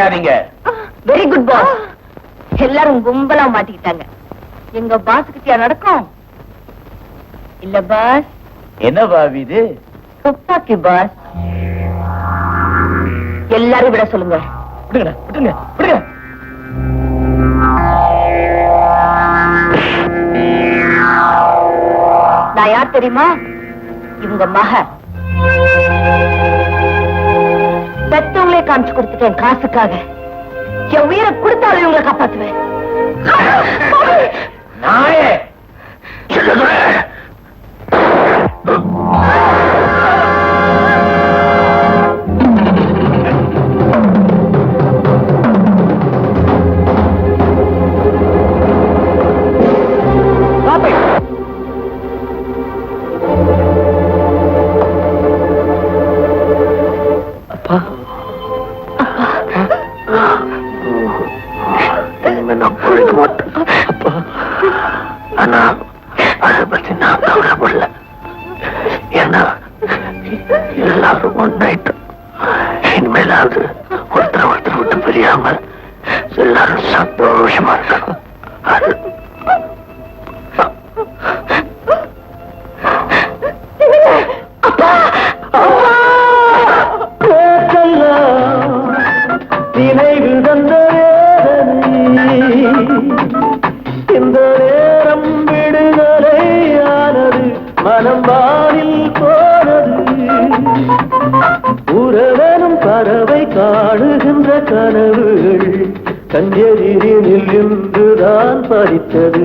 பாயாதீங்க. Very good boss. எல்லாரும் கும்பலா மாட்டிக்கிட்டாங்க. எங்க பாஸ் கிட்டயா நடக்கும்? இல்ல பாஸ், என்ன பாவி இது? துப்பாக்கி பாஸ். எல்லாரும் விட சொல்லுங்க. விடுங்க விடுங்க விடுங்க. நான் யார் தெரியுமா? இவங்க மக. பெத்தவங்களே காமிச்சு கொடுத்துட்டேன் காசுக்காக. என் உயிரை கொடுத்தாலும் இவங்களை காப்பாத்துவேன். நாயே நான் பொழைக்க மாட்டேன் அப்பா. ஆனா அதை பத்தி நான் கவலைப்படல. ஏன்னா எல்லாரும் ஒன்றாயிட்டோம். இனிமேலாவது ஒருத்தர் ஒருத்தர் விட்டு பிரியாம எல்லாரும் சந்தோஷமா இருக்கணும். அது நினைவு தந்த இந்த நேரம் விடுதலையானது, மனம் வானில் போனது. உறவனும் பறவை காணுகின்ற கனவுகள் கண்ணெதிரில் நின்றுதான் பறித்தது.